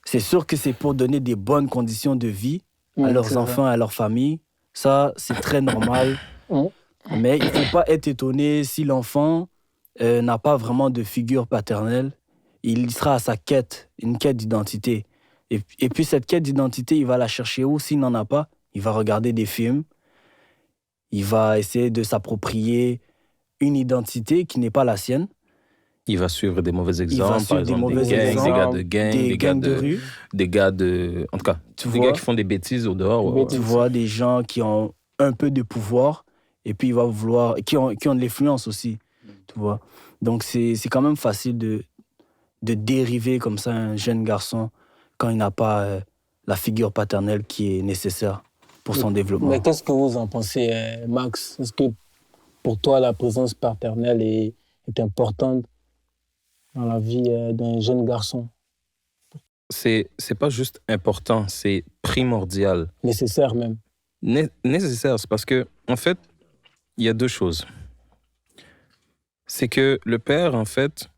C'est sûr que c'est pour donner des bonnes conditions de vie à leurs enfants, à leur famille. Ça, c'est très normal. Mais il ne faut pas être étonné si l'enfant n'a pas vraiment de figure paternelle. Il sera à sa quête, une quête d'identité. Et puis cette quête d'identité, il va la chercher où? S'il n'en a pas, il va regarder des films. Il va essayer de s'approprier une identité qui n'est pas la sienne. Il va suivre des mauvais exemples, par suivre des exemple mauvais des gars exemples, de gangs, des gangs de rue. des gars de... En tout cas, des gars qui font des bêtises au dehors. ouais. Tu vois des gens qui ont un peu de pouvoir et puis il va vouloir... qui ont de l'influence aussi, tu vois. Donc c'est quand même facile de dériver comme ça un jeune garçon quand il n'a pas la figure paternelle qui est nécessaire pour son développement. Mais qu'est-ce que vous en pensez, Max? Est-ce que pour toi, la présence paternelle est importante dans la vie d'un jeune garçon? C'est pas juste important, c'est primordial. Nécessaire même. Nécessaire, c'est parce que, en fait, il y a deux choses. C'est que le père, en fait,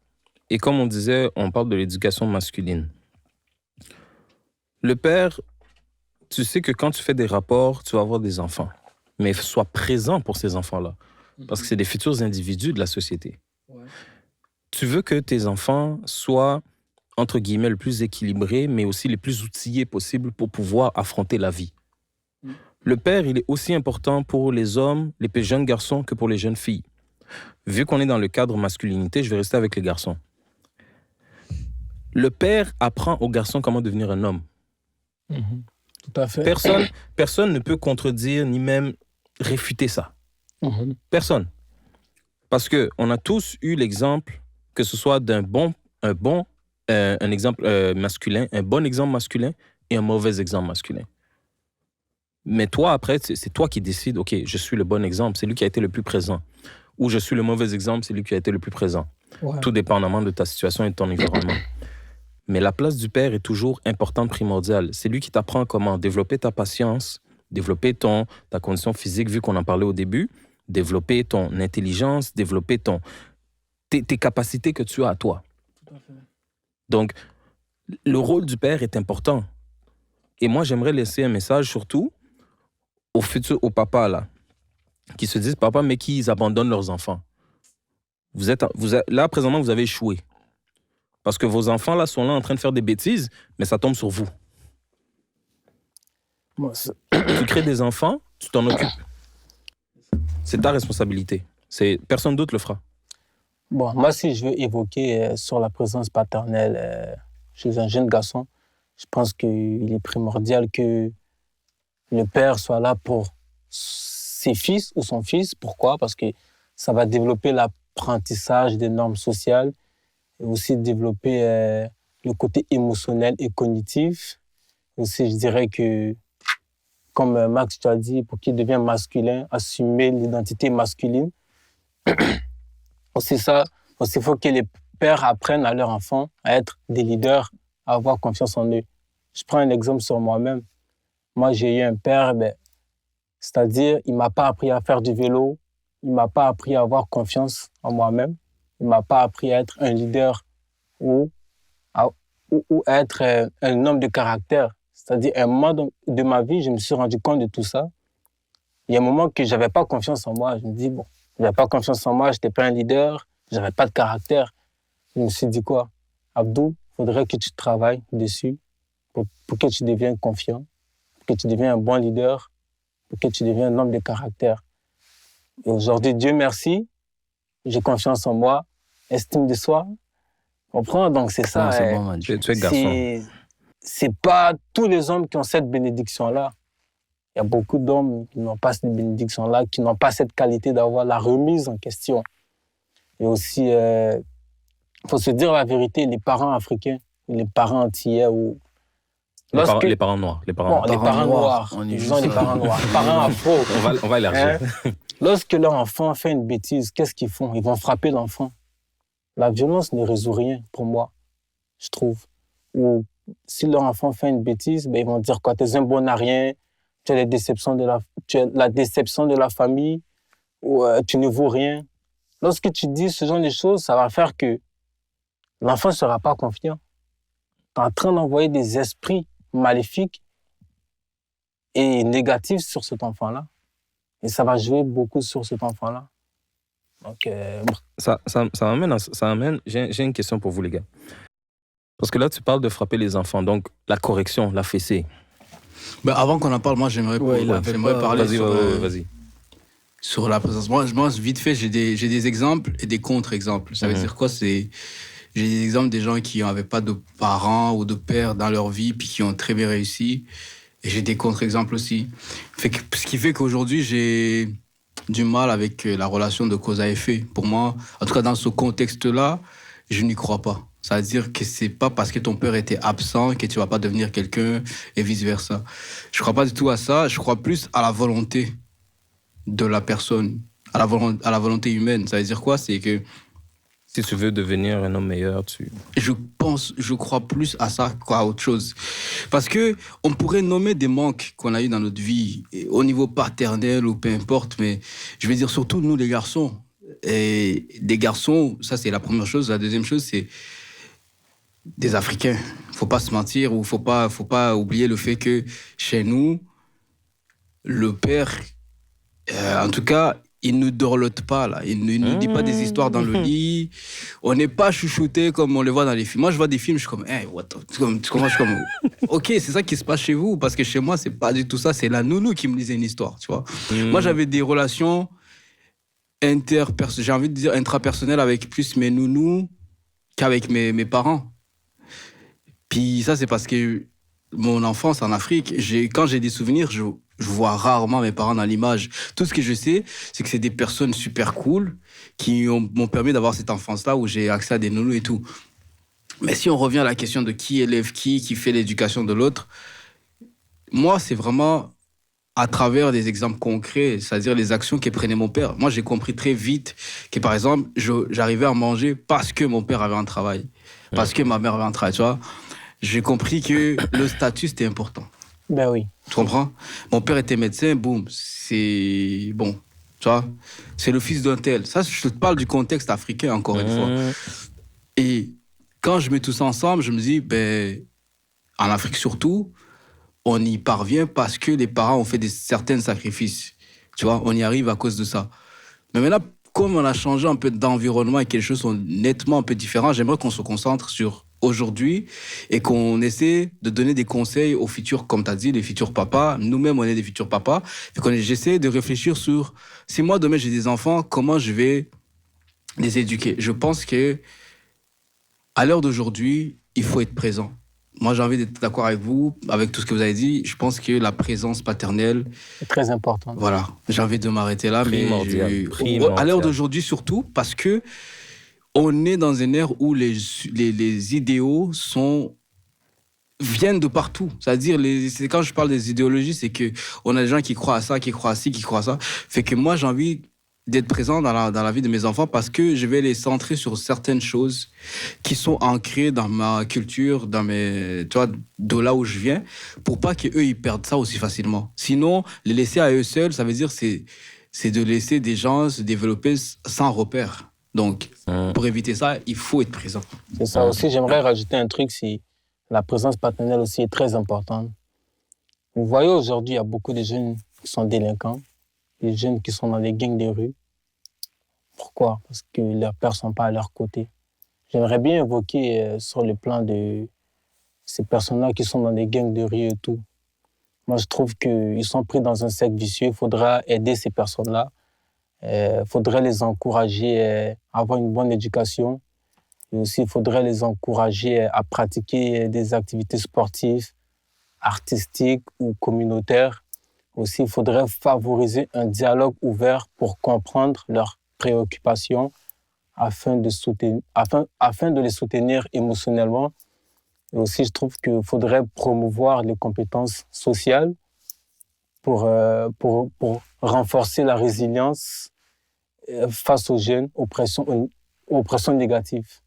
et comme on disait, on parle de l'éducation masculine. Le père, tu sais que quand tu fais des rapports, tu vas avoir des enfants. Mais sois présent pour ces enfants-là. Parce que c'est des futurs individus de la société. Ouais. Tu veux que tes enfants soient, entre guillemets, le plus équilibrés, mais aussi les plus outillés possibles pour pouvoir affronter la vie. Le père, il est aussi important pour les hommes, les plus jeunes garçons, que pour les jeunes filles. Vu qu'on est dans le cadre masculinité, je vais rester avec les garçons. Le père apprend aux garçons comment devenir un homme. Tout à fait. Personne ne peut contredire ni même réfuter ça. Personne. Parce qu'on a tous eu l'exemple, que ce soit un exemple masculin, un bon exemple masculin et un mauvais exemple masculin. Mais toi, après, c'est toi qui décides, OK, je suis le bon exemple, c'est lui qui a été le plus présent. Ou je suis le mauvais exemple, c'est lui qui a été le plus présent. Ouais. Tout dépendamment de ta situation et de ton environnement. Mais la place du père est toujours importante, primordiale. C'est lui qui t'apprend comment développer ta patience, développer ta condition physique, vu qu'on en parlait au début, développer ton intelligence, développer tes capacités que tu as à toi. Tout à fait. Donc, le rôle du père est important. Et moi, j'aimerais laisser un message surtout aux papas, là, qui se disent papa, mais qui ils abandonnent leurs enfants. Là, présentement, vous avez échoué. Parce que vos enfants, là, sont là en train de faire des bêtises, mais ça tombe sur vous. Tu crées des enfants, tu t'en occupes. C'est ta responsabilité. Personne d'autre le fera. Bon, moi, si je veux évoquer sur la présence paternelle chez un jeune garçon, je pense qu'il est primordial que le père soit là pour ses fils ou son fils. Pourquoi? Parce que ça va développer l'apprentissage des normes sociales et aussi développer le côté émotionnel et cognitif. Aussi, je dirais que, comme Max, tu as dit, pour qu'il devienne masculin, assumer l'identité masculine. Aussi, il faut que les pères apprennent à leurs enfants à être des leaders, à avoir confiance en eux. Je prends un exemple sur moi-même. Moi, j'ai eu un père, c'est-à-dire, il ne m'a pas appris à faire du vélo, il ne m'a pas appris à avoir confiance en moi-même, il ne m'a pas appris à être un leader ou ou être un homme de caractère. C'est-à-dire, à un moment de ma vie, je me suis rendu compte de tout ça. Il y a un moment que je n'avais pas confiance en moi. Je me dis, bon, je n'avais pas confiance en moi, je n'étais pas un leader, je n'avais pas de caractère. Je me suis dit quoi? Abdou, il faudrait que tu travailles dessus pour que tu deviennes confiant, pour que tu deviennes un bon leader, pour que tu deviennes un homme de caractère. Et aujourd'hui, Dieu merci, j'ai confiance en moi, estime de soi. Comprends? Donc c'est ça. Non, c'est bon, man. Tu es garçon. C'est pas tous les hommes qui ont cette bénédiction-là. Il y a beaucoup d'hommes qui n'ont pas cette bénédiction-là, qui n'ont pas cette qualité d'avoir la remise en question. Et aussi, il faut se dire la vérité, les parents africains, les parents antillais ou... Les parents noirs. Les parents noirs. Disons les parents noirs. Les parents afro. On va élargir. Lorsque leur enfant fait une bêtise, qu'est-ce qu'ils font? Ils vont frapper l'enfant. La violence ne résout rien pour moi, je trouve. Ou si leur enfant fait une bêtise, ben, ils vont dire quoi? Tu es un bon à rien, tu as la déception de la famille, ou tu ne vaux rien. Lorsque tu dis ce genre de choses, ça va faire que l'enfant ne sera pas confiant. Tu es en train d'envoyer des esprits maléfiques et négatifs sur cet enfant-là. Et ça va jouer beaucoup sur cet enfant-là. Donc, ça m'amène. J'ai une question pour vous, les gars. Parce que là, tu parles de frapper les enfants. Donc, la correction, la fessée. Ben, avant qu'on en parle, moi, j'aimerais parler vas-y. Sur la présence. Moi, vite fait, j'ai des exemples et des contre-exemples. Ça veut dire quoi? J'ai des exemples des gens qui n'avaient pas de parents ou de pères dans leur vie puis qui ont très bien réussi. Et j'ai des contre-exemples aussi. Ce qui fait qu'aujourd'hui, j'ai du mal avec la relation de cause à effet. Pour moi, en tout cas dans ce contexte-là, je n'y crois pas. Ça veut dire que c'est pas parce que ton père était absent que tu vas pas devenir quelqu'un et vice-versa. Je crois pas du tout à ça. Je crois plus à la volonté de la personne, à la volonté humaine. Ça veut dire quoi? C'est que si tu veux devenir un homme meilleur, je crois plus à ça qu'à autre chose. Parce que on pourrait nommer des manques qu'on a eu dans notre vie, au niveau paternel ou peu importe, mais je vais dire surtout nous les garçons. Et des garçons, ça c'est la première chose. La deuxième chose, c'est des Africains. Faut pas se mentir ou faut pas oublier le fait que chez nous, le père, en tout cas, il ne dorlote pas, là. Il ne dit pas des histoires dans le lit. On n'est pas chouchouté comme on le voit dans les films. Moi, je vois des films, je suis comme, hey, what the... Je suis comme, ok, c'est ça qui se passe chez vous, parce que chez moi, c'est pas du tout ça. C'est la nounou qui me disait une histoire, tu vois. Moi, j'avais des relations j'ai envie de dire intrapersonnelles avec plus mes nounous qu'avec mes parents. Puis ça, c'est parce que mon enfance en Afrique, quand j'ai des souvenirs, je vois rarement mes parents dans l'image. Tout ce que je sais, c'est que c'est des personnes super cool qui m'ont permis d'avoir cette enfance-là où j'ai accès à des nounous et tout. Mais si on revient à la question de qui élève qui fait l'éducation de l'autre, moi, c'est vraiment à travers des exemples concrets, c'est-à-dire les actions que prenait mon père. Moi, j'ai compris très vite que, par exemple, j'arrivais à manger parce que mon père avait un travail, parce que ma mère avait un travail, tu vois. J'ai compris que le statut, c'était important. Ben oui. Tu comprends? Mon père était médecin, boum, c'est bon, tu vois. C'est le fils d'un tel. Ça, je te parle du contexte africain, encore une fois. Et quand je mets tout ça ensemble, je me dis, ben, en Afrique surtout, on y parvient parce que les parents ont fait certains sacrifices. Tu vois, on y arrive à cause de ça. Mais maintenant, comme on a changé un peu d'environnement et que les choses sont nettement un peu différentes, j'aimerais qu'on se concentre sur aujourd'hui et qu'on essaie de donner des conseils aux futurs, comme tu as dit, les futurs papas. Nous-mêmes, on est des futurs papas. J'essaie de réfléchir sur, si moi, demain, j'ai des enfants, comment je vais les éduquer. Je pense que à l'heure d'aujourd'hui, il faut être présent. Moi, j'ai envie d'être d'accord avec vous, avec tout ce que vous avez dit. Je pense que la présence paternelle... c'est très important. Voilà, j'ai envie de m'arrêter là. Primordial. À l'heure d'aujourd'hui, surtout, parce que on est dans une ère où les idéaux viennent de partout. C'est-à-dire, quand je parle des idéologies, c'est qu'on a des gens qui croient à ça, qui croient à ci, qui croient à ça. Fait que moi, j'ai envie d'être présent dans la vie de mes enfants parce que je vais les centrer sur certaines choses qui sont ancrées dans ma culture, tu vois, de là où je viens, pour pas qu'eux, ils perdent ça aussi facilement. Sinon, les laisser à eux seuls, ça veut dire c'est de laisser des gens se développer sans repère. Donc, pour éviter ça, il faut être présent. C'est ça aussi, j'aimerais rajouter un truc, c'est La présence paternelle aussi est très importante. Vous voyez, aujourd'hui, il y a beaucoup de jeunes qui sont délinquants, des jeunes qui sont dans les gangs de rue. Pourquoi? Parce que leurs pères ne sont pas à leur côté. J'aimerais bien évoquer sur le plan de ces personnes-là qui sont dans des gangs de rue et tout. Moi, je trouve qu'ils sont pris dans un cercle vicieux. Il faudra aider ces personnes-là. Il faudrait les encourager à avoir une bonne éducation. Et aussi, il faudrait les encourager à pratiquer des activités sportives, artistiques ou communautaires. Aussi, il faudrait favoriser un dialogue ouvert pour comprendre leurs préoccupations afin de les soutenir émotionnellement. Et aussi, je trouve qu'il faudrait promouvoir les compétences sociales pour renforcer la résilience face aux jeunes, aux pressions négatives.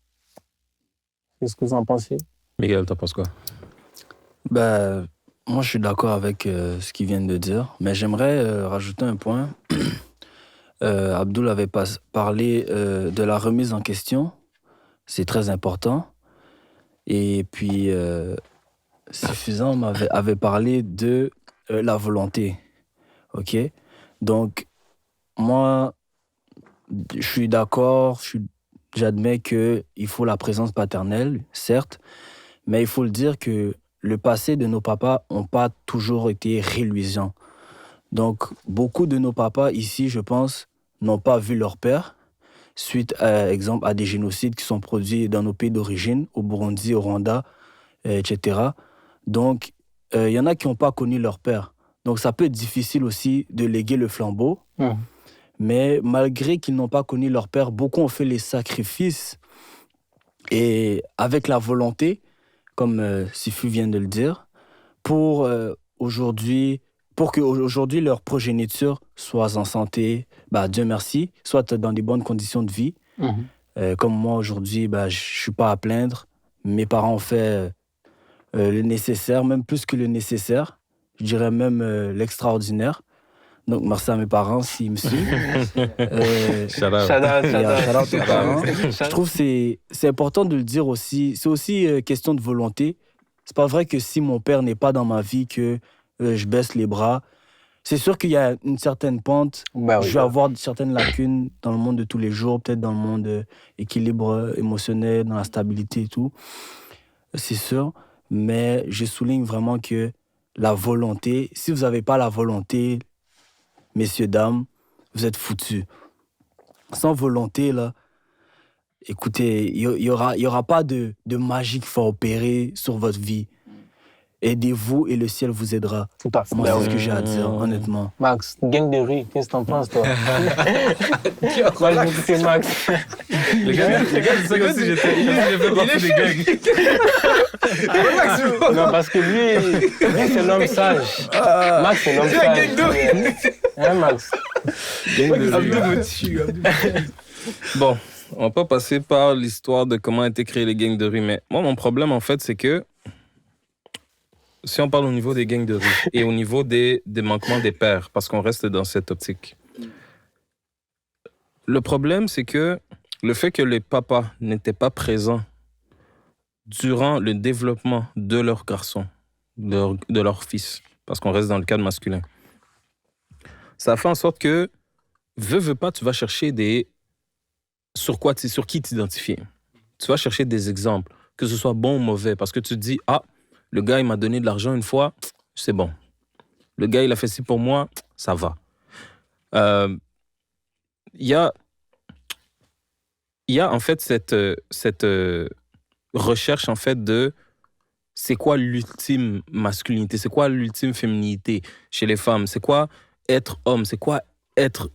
Qu'est-ce que vous en pensez? Miguel, t'en penses quoi? Ben, moi, je suis d'accord avec ce qu'ils viennent de dire, mais j'aimerais rajouter un point. Abdoul avait parlé de la remise en question. C'est très important. Et puis, Suffisant avait parlé de la volonté. OK? Donc, moi, je suis d'accord, j'admets qu'il faut la présence paternelle, certes, mais il faut le dire que le passé de nos papas n'a pas toujours été reluisant. Donc, beaucoup de nos papas ici, je pense, n'ont pas vu leur père suite, exemple, à des génocides qui sont produits dans nos pays d'origine, au Burundi, au Rwanda, etc. Donc, il y en a qui n'ont pas connu leur père. Donc, ça peut être difficile aussi de léguer le flambeau. Mais malgré qu'ils n'ont pas connu leur père, beaucoup ont fait les sacrifices. Et avec la volonté, comme Sifu vient de le dire, pour que aujourd'hui leur progéniture soit en santé, Dieu merci, soit dans des bonnes conditions de vie. Comme moi aujourd'hui, je ne suis pas à plaindre. Mes parents ont fait le nécessaire, même plus que le nécessaire. Je dirais même l'extraordinaire. Donc, merci à mes parents s'ils me suivent. Shout out. Shout out aux parents. Je trouve que c'est important de le dire aussi. C'est aussi question de volonté. C'est pas vrai que si mon père n'est pas dans ma vie que je baisse les bras. C'est sûr qu'il y a une certaine pente. Je vais avoir certaines lacunes dans le monde de tous les jours, peut-être dans le monde équilibre émotionnel, dans la stabilité et tout. C'est sûr. Mais je souligne vraiment que la volonté, si vous n'avez pas la volonté, messieurs, dames, vous êtes foutus. Sans volonté, là, écoutez, il y aura pas de magie qui va opérer sur votre vie. Aidez-vous et le ciel vous aidera. Tout à fait. Moi, c'est ce que j'ai à dire, honnêtement. Max, gang de rue, qu'est-ce que t'en penses, toi? Moi, je dis que c'est Max. Les gars, c'est ça comme si j'ai fait partie des gangs. Non, parce que lui c'est l'homme sage. Max, c'est l'homme sage. Hein, Max? Gang de rue. Bon, on va pas passer par l'histoire de comment a été créé les gangs de rue, mais moi, mon problème, en fait, c'est que si on parle au niveau des gangs de rue et au niveau des manquements des pères, parce qu'on reste dans cette optique, le problème, c'est que le fait que les papas n'étaient pas présents durant le développement de leurs garçons, de leurs fils, parce qu'on reste dans le cadre masculin, ça fait en sorte que, veux pas, tu vas chercher sur qui t'identifier. Tu vas chercher des exemples, que ce soit bon ou mauvais, parce que tu te dis, le gars, il m'a donné de l'argent une fois, c'est bon. Le gars, il a fait ci pour moi, ça va. Il y a en fait cette recherche en fait de c'est quoi l'ultime masculinité, c'est quoi l'ultime féminité chez les femmes, c'est quoi être homme, c'est quoi être...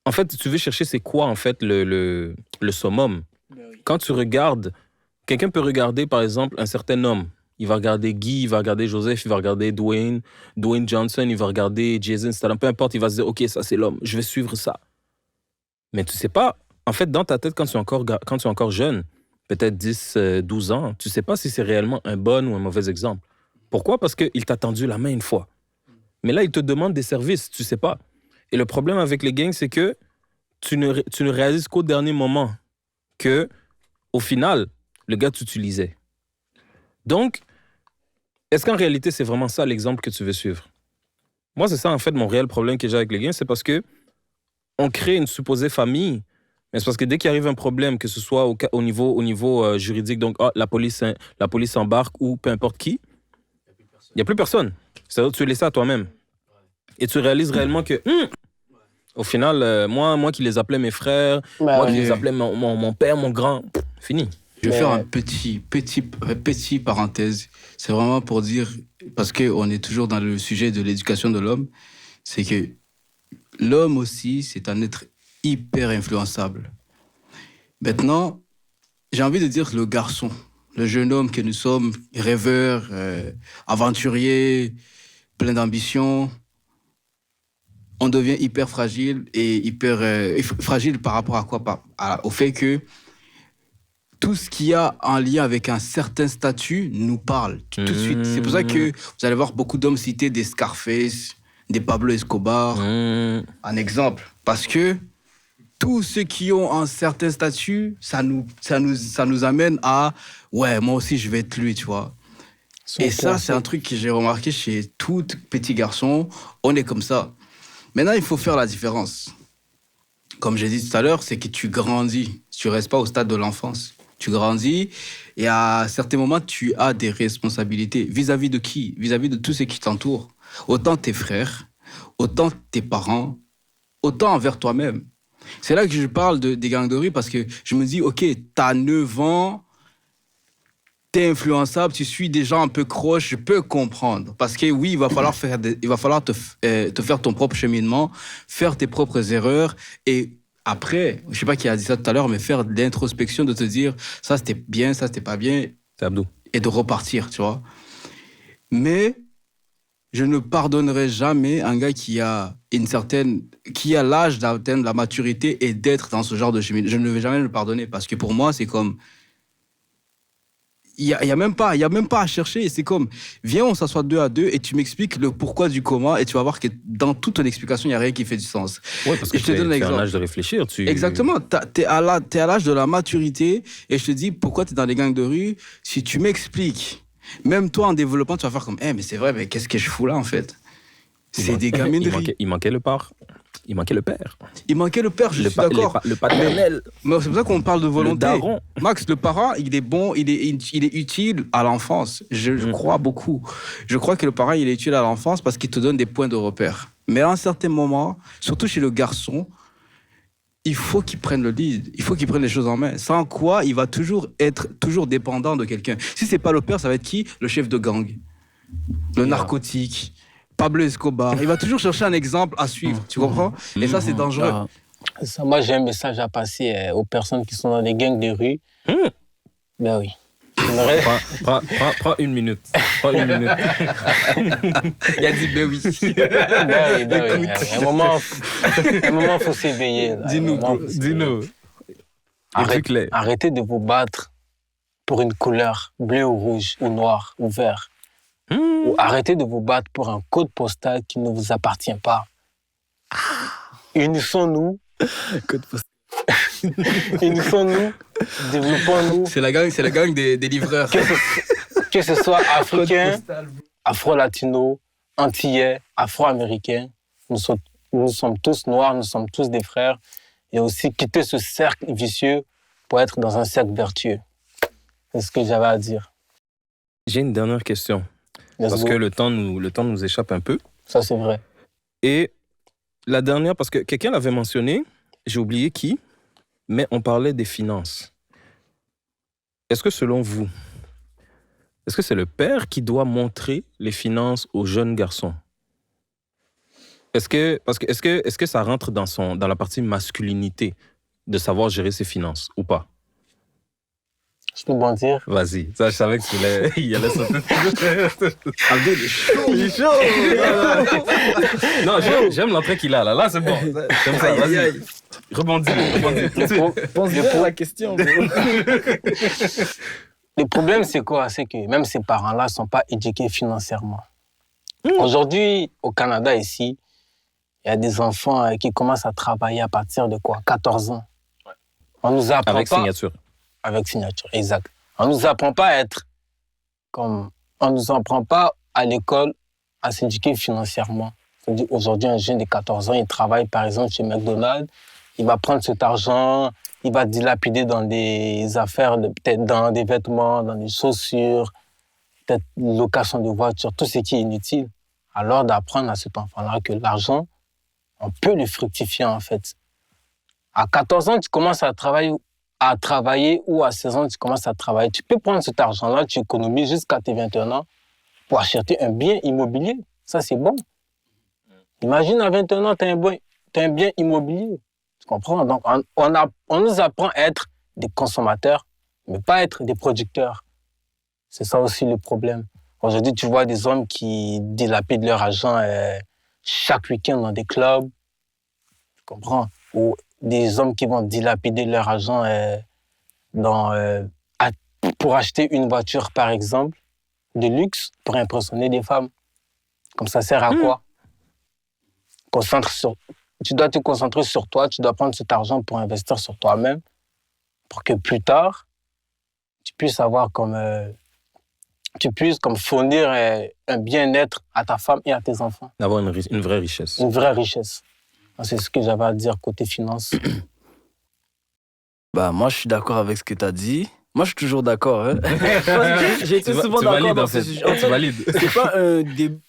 En fait, tu veux chercher c'est quoi en fait le summum. Quand tu regardes, quelqu'un peut regarder par exemple un certain homme. Il va regarder Guy, il va regarder Joseph, il va regarder Dwayne Johnson, il va regarder Jason Statham, peu importe, il va se dire, OK, ça c'est l'homme, je vais suivre ça. Mais tu sais pas, en fait, dans ta tête, quand tu es encore jeune, peut-être 10, 12 ans, tu sais pas si c'est réellement un bon ou un mauvais exemple. Pourquoi? Parce qu'il t'a tendu la main une fois. Mais là, il te demande des services, tu sais pas. Et le problème avec les gangs, c'est que tu ne réalises qu'au dernier moment que, au final, le gars t'utilisait. Donc, est-ce qu'en réalité, c'est vraiment ça l'exemple que tu veux suivre? Moi, c'est ça, en fait, mon réel problème que j'ai avec les gains, c'est parce que on crée une supposée famille, mais c'est parce que dès qu'il arrive un problème, que ce soit au niveau juridique, donc la police embarque ou peu importe qui, il n'y a plus personne. C'est-à-dire que tu es laissé à toi-même. Et tu réalises réellement que, au final, moi qui les appelais mes frères, moi qui les appelais mon père, mon grand, fini. Je vais faire un petit parenthèse. C'est vraiment pour dire, parce qu'on est toujours dans le sujet de l'éducation de l'homme, c'est que l'homme aussi, c'est un être hyper influençable. Maintenant, j'ai envie de dire le garçon, le jeune homme que nous sommes, rêveurs, aventuriers, plein d'ambition, on devient hyper fragile et fragile par rapport à quoi? Au fait que tout ce qui a en lien avec un certain statut nous parle tout de suite. C'est pour ça que vous allez voir beaucoup d'hommes citer des Scarface, des Pablo Escobar, un exemple. Parce que tous ceux qui ont un certain statut, ça nous amène à « ouais, moi aussi, je vais être lui », tu vois. Et ça, c'est un truc que j'ai remarqué chez tout petit garçon. On est comme ça. Maintenant, il faut faire la différence. Comme j'ai dit tout à l'heure, c'est que tu grandis. Tu ne restes pas au stade de l'enfance. Tu grandis et à certains moments, tu as des responsabilités. Vis-à-vis de qui? Vis-à-vis de tous ceux qui t'entourent. Autant tes frères, autant tes parents, autant envers toi-même. C'est là que je parle des gangs de rue parce que je me dis, OK, t'as 9 ans, t'es influençable, tu suis des gens un peu croches, je peux comprendre. Parce que oui, il va falloir te faire ton propre cheminement, faire tes propres erreurs et après, je sais pas qui a dit ça tout à l'heure, mais faire de l'introspection, de te dire ça c'était bien, ça c'était pas bien. C'est Abdou. Et de repartir, tu vois. Mais je ne pardonnerai jamais un gars qui a l'âge d'atteindre la maturité et d'être dans ce genre de chemin. Je ne vais jamais le pardonner parce que pour moi, c'est comme il y a même pas à chercher. C'est comme viens, on s'assoit 2 à 2 et tu m'expliques le pourquoi du comment et tu vas voir que dans toute ton explication, il y a rien qui fait du sens. Oui, parce que tu es en âge de réfléchir. Exactement. T'es à l'âge de la maturité et je te dis pourquoi tu es dans les gangs de rue. Si tu m'expliques, même toi en développement, tu vas faire comme mais c'est vrai, mais qu'est-ce que je fous là en fait? C'est des gamineries. Il manquait le père. Il manquait le père. Je suis d'accord. Le paternel. Mais c'est pour ça qu'on parle de volonté. Le daron. Max, le parent, il est bon, il est utile à l'enfance. Je crois beaucoup. Je crois que le parent, il est utile à l'enfance parce qu'il te donne des points de repère. Mais à un certain moment, surtout chez le garçon, il faut qu'il prenne le lead. Il faut qu'il prenne les choses en main. Sans quoi, il va toujours être dépendant de quelqu'un. Si c'est pas le père, ça va être qui? Le chef de gang. Le narcotique. Pablo Escobar. Il va toujours chercher un exemple à suivre, tu comprends? Et ça, c'est dangereux. Moi, j'ai un message à passer aux personnes qui sont dans les gangs de rue. Ben oui. Prends une minute. Il a dit ben oui. Ben oui. À un moment, il faut s'éveiller. Dis-nous. Arrêtez de vous battre pour une couleur bleue ou rouge ou noire ou vert. Ou arrêtez de vous battre pour un code postal qui ne vous appartient pas. Unissons-nous. Code postal. Unissons-nous. Développons-nous. C'est la gang des livreurs. Que ce soit africain, afro-latino, antillais, afro-américain, nous sommes tous noirs, nous sommes tous des frères. Et aussi quitter ce cercle vicieux pour être dans un cercle vertueux. C'est ce que j'avais à dire. J'ai une dernière question. Parce que le temps nous échappe un peu. Ça, c'est vrai. Et la dernière, parce que quelqu'un l'avait mentionné, j'ai oublié qui, mais on parlait des finances. Est-ce que selon vous, est-ce que c'est le père qui doit montrer les finances aux jeunes garçons? Est-ce que ça rentre dans la partie masculinité de savoir gérer ses finances ou pas? Je peux bon dire. Vas-y. Ça, je savais qu'il allait sauter. Abdel, il est chaud. Non, j'aime l'entrée qu'il a là. Là, c'est bon. J'aime ça. Vas-y. Rebondis. Pense bien à la question. Le problème, c'est quoi? C'est que même ces parents-là ne sont pas éduqués financièrement. Aujourd'hui, au Canada, ici, il y a des enfants qui commencent à travailler à partir de quoi? 14 ans. On nous apprend Avec pas... signature. Avec signature, exact. On ne nous apprend pas à être comme on ne nous apprend pas à l'école à s'éduquer financièrement. C'est-à-dire, aujourd'hui, un jeune de 14 ans, il travaille par exemple chez McDonald's, il va prendre cet argent, il va dilapider dans des affaires, peut-être dans des vêtements, dans des chaussures, peut-être location de voiture, tout ce qui est inutile. Alors d'apprendre à cet enfant-là que l'argent, on peut le fructifier en fait. À 14 ans, tu commences à travailler ou à 16 ans, tu commences à travailler. Tu peux prendre cet argent-là, tu économises jusqu'à tes 21 ans pour acheter un bien immobilier. Ça, c'est bon. Imagine à 21 ans, tu as un bien immobilier. Tu comprends? Donc, on nous apprend à être des consommateurs, mais pas être des producteurs. C'est ça aussi le problème. Aujourd'hui, tu vois des hommes qui dilapident leur argent chaque week-end dans des clubs. Tu comprends? Ou des hommes qui vont dilapider leur argent pour acheter une voiture, par exemple, de luxe, pour impressionner des femmes. Comme ça sert à quoi? Tu dois te concentrer sur toi, tu dois prendre cet argent pour investir sur toi-même, pour que plus tard, tu puisses avoir comme fournir un bien-être à ta femme et à tes enfants. D'avoir une vraie richesse. Une vraie richesse. C'est ce que j'avais à dire côté finance. Moi, je suis d'accord avec ce que tu as dit. Moi, je suis toujours d'accord. Hein. J'ai été souvent d'accord dans ce sujet. En fait,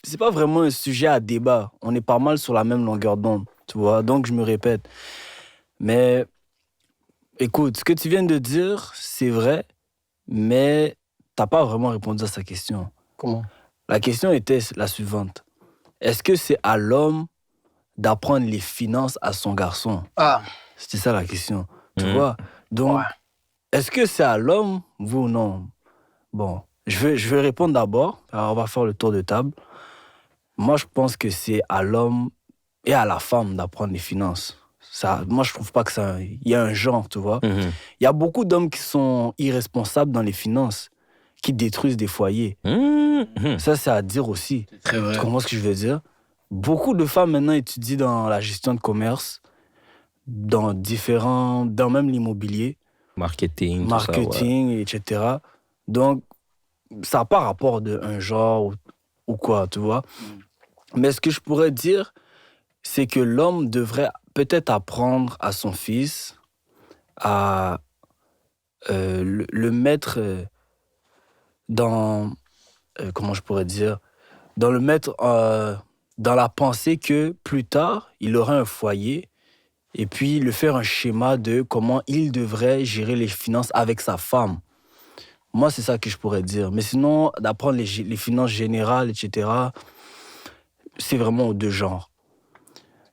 c'est pas vraiment un sujet à débat. On est pas mal sur la même longueur d'onde, tu vois. Donc, je me répète. Mais, écoute, ce que tu viens de dire, c'est vrai, mais t'as pas vraiment répondu à sa question. Comment? La question était la suivante. Est-ce que c'est à l'homme d'apprendre les finances à son garçon? C'était ça la question. Tu vois? Donc, est-ce que c'est à l'homme, vous ou non? Bon, je vais répondre d'abord. Alors, on va faire le tour de table. Moi, je pense que c'est à l'homme et à la femme d'apprendre les finances. Moi, je trouve pas que ça... Il y a un genre, tu vois. Il y a beaucoup d'hommes qui sont irresponsables dans les finances, qui détruisent des foyers. Ça, c'est à dire aussi. C'est très vrai. Tu comprends ce que je veux dire? Beaucoup de femmes, maintenant, étudient dans la gestion de commerce, dans même l'immobilier. Marketing, etc. Donc, ça n'a pas rapport d'un genre ou quoi, tu vois. Mais ce que je pourrais dire, c'est que l'homme devrait peut-être apprendre à son fils à le mettre dans... comment je pourrais dire? Dans le mettre dans la pensée que plus tard, il aura un foyer et puis le faire un schéma de comment il devrait gérer les finances avec sa femme. Moi, c'est ça que je pourrais dire. Mais sinon, d'apprendre les finances générales, etc., c'est vraiment aux deux genres.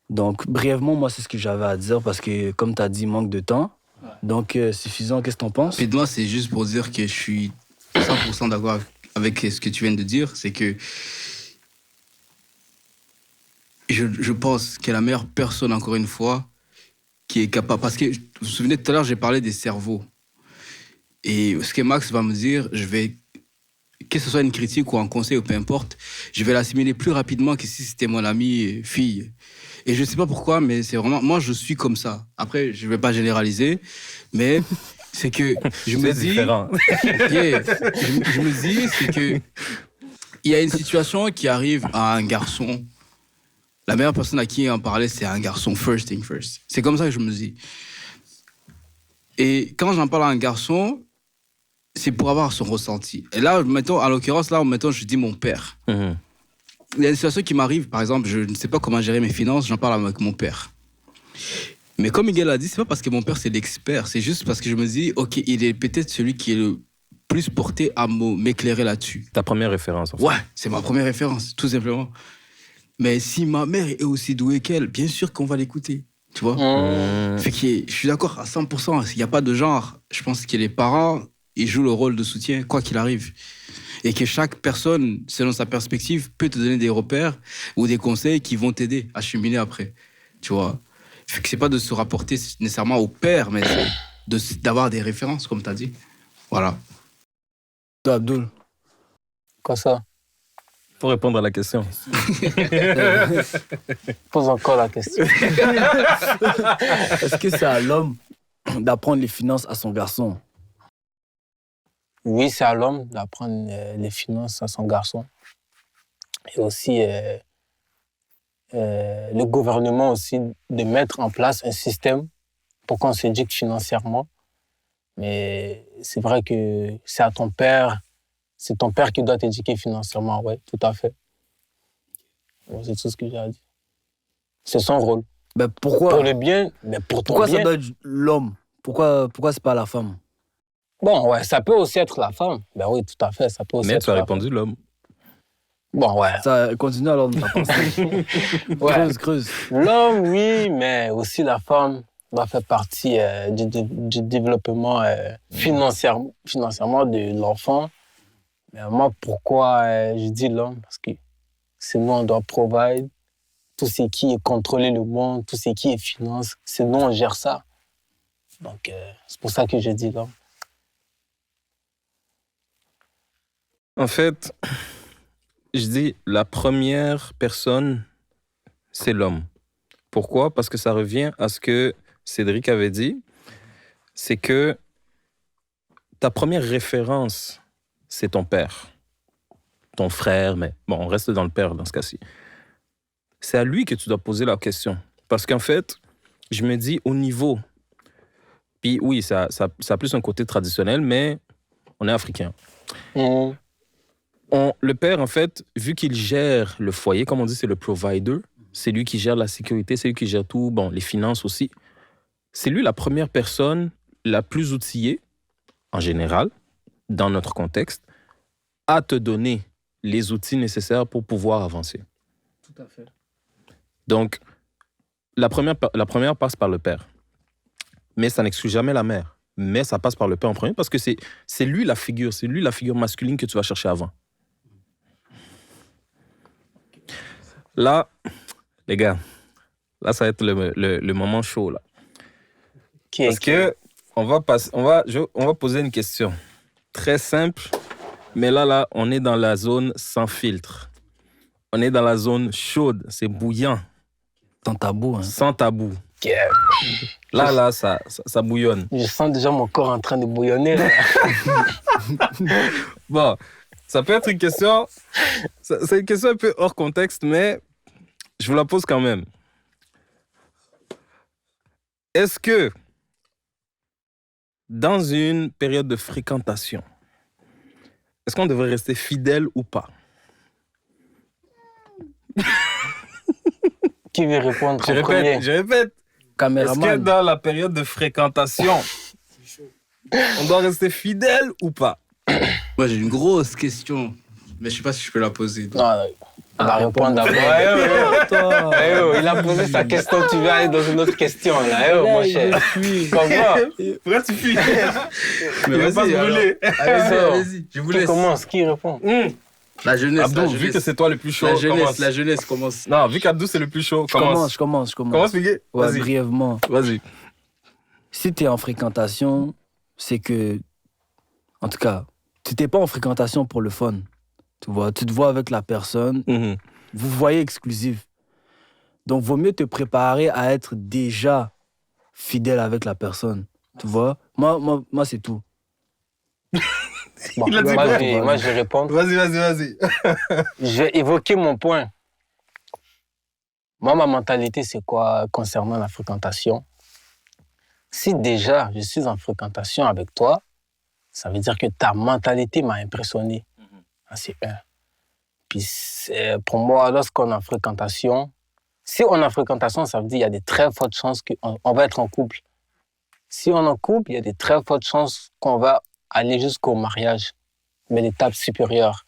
Donc, brièvement, moi, c'est ce que j'avais à dire parce que, comme tu as dit, manque de temps. Donc, suffisant. Qu'est-ce que tu en penses? Et moi, c'est juste pour dire que je suis 100% d'accord avec ce que tu viens de dire. C'est que je pense que la meilleure personne, encore une fois, qui est capable... Parce que, vous vous souvenez, tout à l'heure, j'ai parlé des cerveaux. Et ce que Max va me dire, que ce soit une critique ou un conseil ou peu importe, je vais l'assimiler plus rapidement que si c'était mon amie fille. Et je ne sais pas pourquoi, mais c'est vraiment... Moi, je suis comme ça. Après, je ne vais pas généraliser, mais c'est que je me dis... je me dis, c'est que il y a une situation qui arrive à un garçon. La meilleure personne à qui en parler, c'est un garçon, first thing first. C'est comme ça que je me dis. Et quand j'en parle à un garçon, c'est pour avoir son ressenti. Et là, mettons, en l'occurrence, je dis mon père. Il y a une situation qui m'arrive, par exemple, je ne sais pas comment gérer mes finances, j'en parle avec mon père. Mais comme Miguel a dit, c'est pas parce que mon père c'est l'expert, c'est juste parce que je me dis, ok, il est peut-être celui qui est le plus porté à m'éclairer là-dessus. Ta première référence, en fait. Ouais, c'est ma première référence, tout simplement. Mais si ma mère est aussi douée qu'elle, bien sûr qu'on va l'écouter, tu vois. Fait que je suis d'accord à 100%, il n'y a pas de genre. Je pense que les parents, ils jouent le rôle de soutien, quoi qu'il arrive. Et que chaque personne, selon sa perspective, peut te donner des repères ou des conseils qui vont t'aider à cheminer après, tu vois. Fait que c'est pas de se rapporter nécessairement au père, mais c'est d'avoir des références, comme tu as dit. Voilà. Toi, Abdoul. Quoi ça? Pour répondre à la question. Pose encore la question. Est-ce que c'est à l'homme d'apprendre les finances à son garçon? Oui, c'est à l'homme d'apprendre les finances à son garçon. Et aussi, le gouvernement aussi, de mettre en place un système pour qu'on s'éduque financièrement. Mais c'est vrai que c'est à ton père, c'est ton père qui doit t'éduquer financièrement, oui, tout à fait. Bon, c'est tout ce que j'ai à dire. C'est son rôle. Ben pourquoi, Pour le bien, mais pour ton pourquoi ça bien. doit être l'homme? Pourquoi c'est pas la femme? Bon, ouais, ça peut aussi être la femme. Ben oui, tout à fait, ça peut aussi Mais être tu as la répondu l'homme. femme. Bon, ouais. Ça continue alors de ta pensée. Ouais. Creuse. L'homme, oui, mais aussi la femme doit faire partie du développement financièrement de l'enfant. Mais moi, pourquoi je dis l'homme? Parce que c'est nous, on doit provide. Tout ce qui est contrôler le monde, tout ce qui est finance, c'est nous, on gère ça. Donc, c'est pour ça que je dis l'homme. En fait, je dis la première personne, c'est l'homme. Pourquoi? Parce que ça revient à ce que Cédric avait dit, c'est que ta première référence, c'est ton père, ton frère, mais bon, on reste dans le père dans ce cas-ci. C'est à lui que tu dois poser la question. Parce qu'en fait, je me dis au niveau, puis oui, ça a plus un côté traditionnel, mais on est africain. Mmh. Le père, en fait, vu qu'il gère le foyer, comme on dit, c'est le provider, c'est lui qui gère la sécurité, c'est lui qui gère tout, bon, les finances aussi. C'est lui la première personne la plus outillée, en général, dans notre contexte, à te donner les outils nécessaires pour pouvoir avancer. Tout à fait. Donc, la première passe par le père. Mais ça n'exclut jamais la mère. Mais ça passe par le père en premier parce que c'est lui la figure masculine que tu vas chercher avant. Là, les gars, là, ça va être le moment chaud, là. Parce que on va poser une question très simple, mais là, on est dans la zone sans filtre. On est dans la zone chaude, c'est bouillant. Sans tabou, hein. Sans tabou. Là, ça bouillonne. Je sens déjà mon corps en train de bouillonner. Là. Bon, ça peut être une question... C'est une question un peu hors contexte, mais je vous la pose quand même. Est-ce que, dans une période de fréquentation, est-ce qu'on devrait rester fidèle ou pas? Qui veut répondre en premier? Je répète. Caméraman. Est-ce que dans la période de fréquentation, on doit rester fidèle ou pas? Moi, j'ai une grosse question, mais je sais pas si je peux la poser. Donc. Non, on va répondre d'abord. Il a posé sa question, tu vas aller dans une autre question. Là. Mon cher. Comment? Pourquoi tu fuis? Mais vas-y, pas se brûler. Allez-y, je vous Qui laisse. commence? Qui répond? La jeunesse, Abdou, vu que c'est toi le plus chaud, la jeunesse commence. Non, vu qu'Abdou c'est le plus chaud, Je commence. Commence, Miguel. Ouais, Vas-y. brièvement. Vas-y. Si tu es en fréquentation, c'est que, en tout cas, tu n'es pas en fréquentation pour le fun. Tu vois, tu te vois avec la personne, Mhm. vous voyez exclusif. Donc, vaut mieux te préparer à être déjà fidèle avec la personne. Tu vois? Moi, c'est tout. Bon, Il a dit quoi? moi, je vais répondre. Vas-y. Je vais évoquer mon point. Moi, ma mentalité, c'est quoi concernant la fréquentation? Si déjà je suis en fréquentation avec toi, ça veut dire que ta mentalité m'a impressionné. C'est un. Puis pour moi, lorsqu'on est en fréquentation, si on est en fréquentation, ça veut dire qu'il y a de très fortes chances qu'on va être en couple. Si on est en couple, il y a de très fortes chances qu'on va aller jusqu'au mariage, mais l'étape supérieure.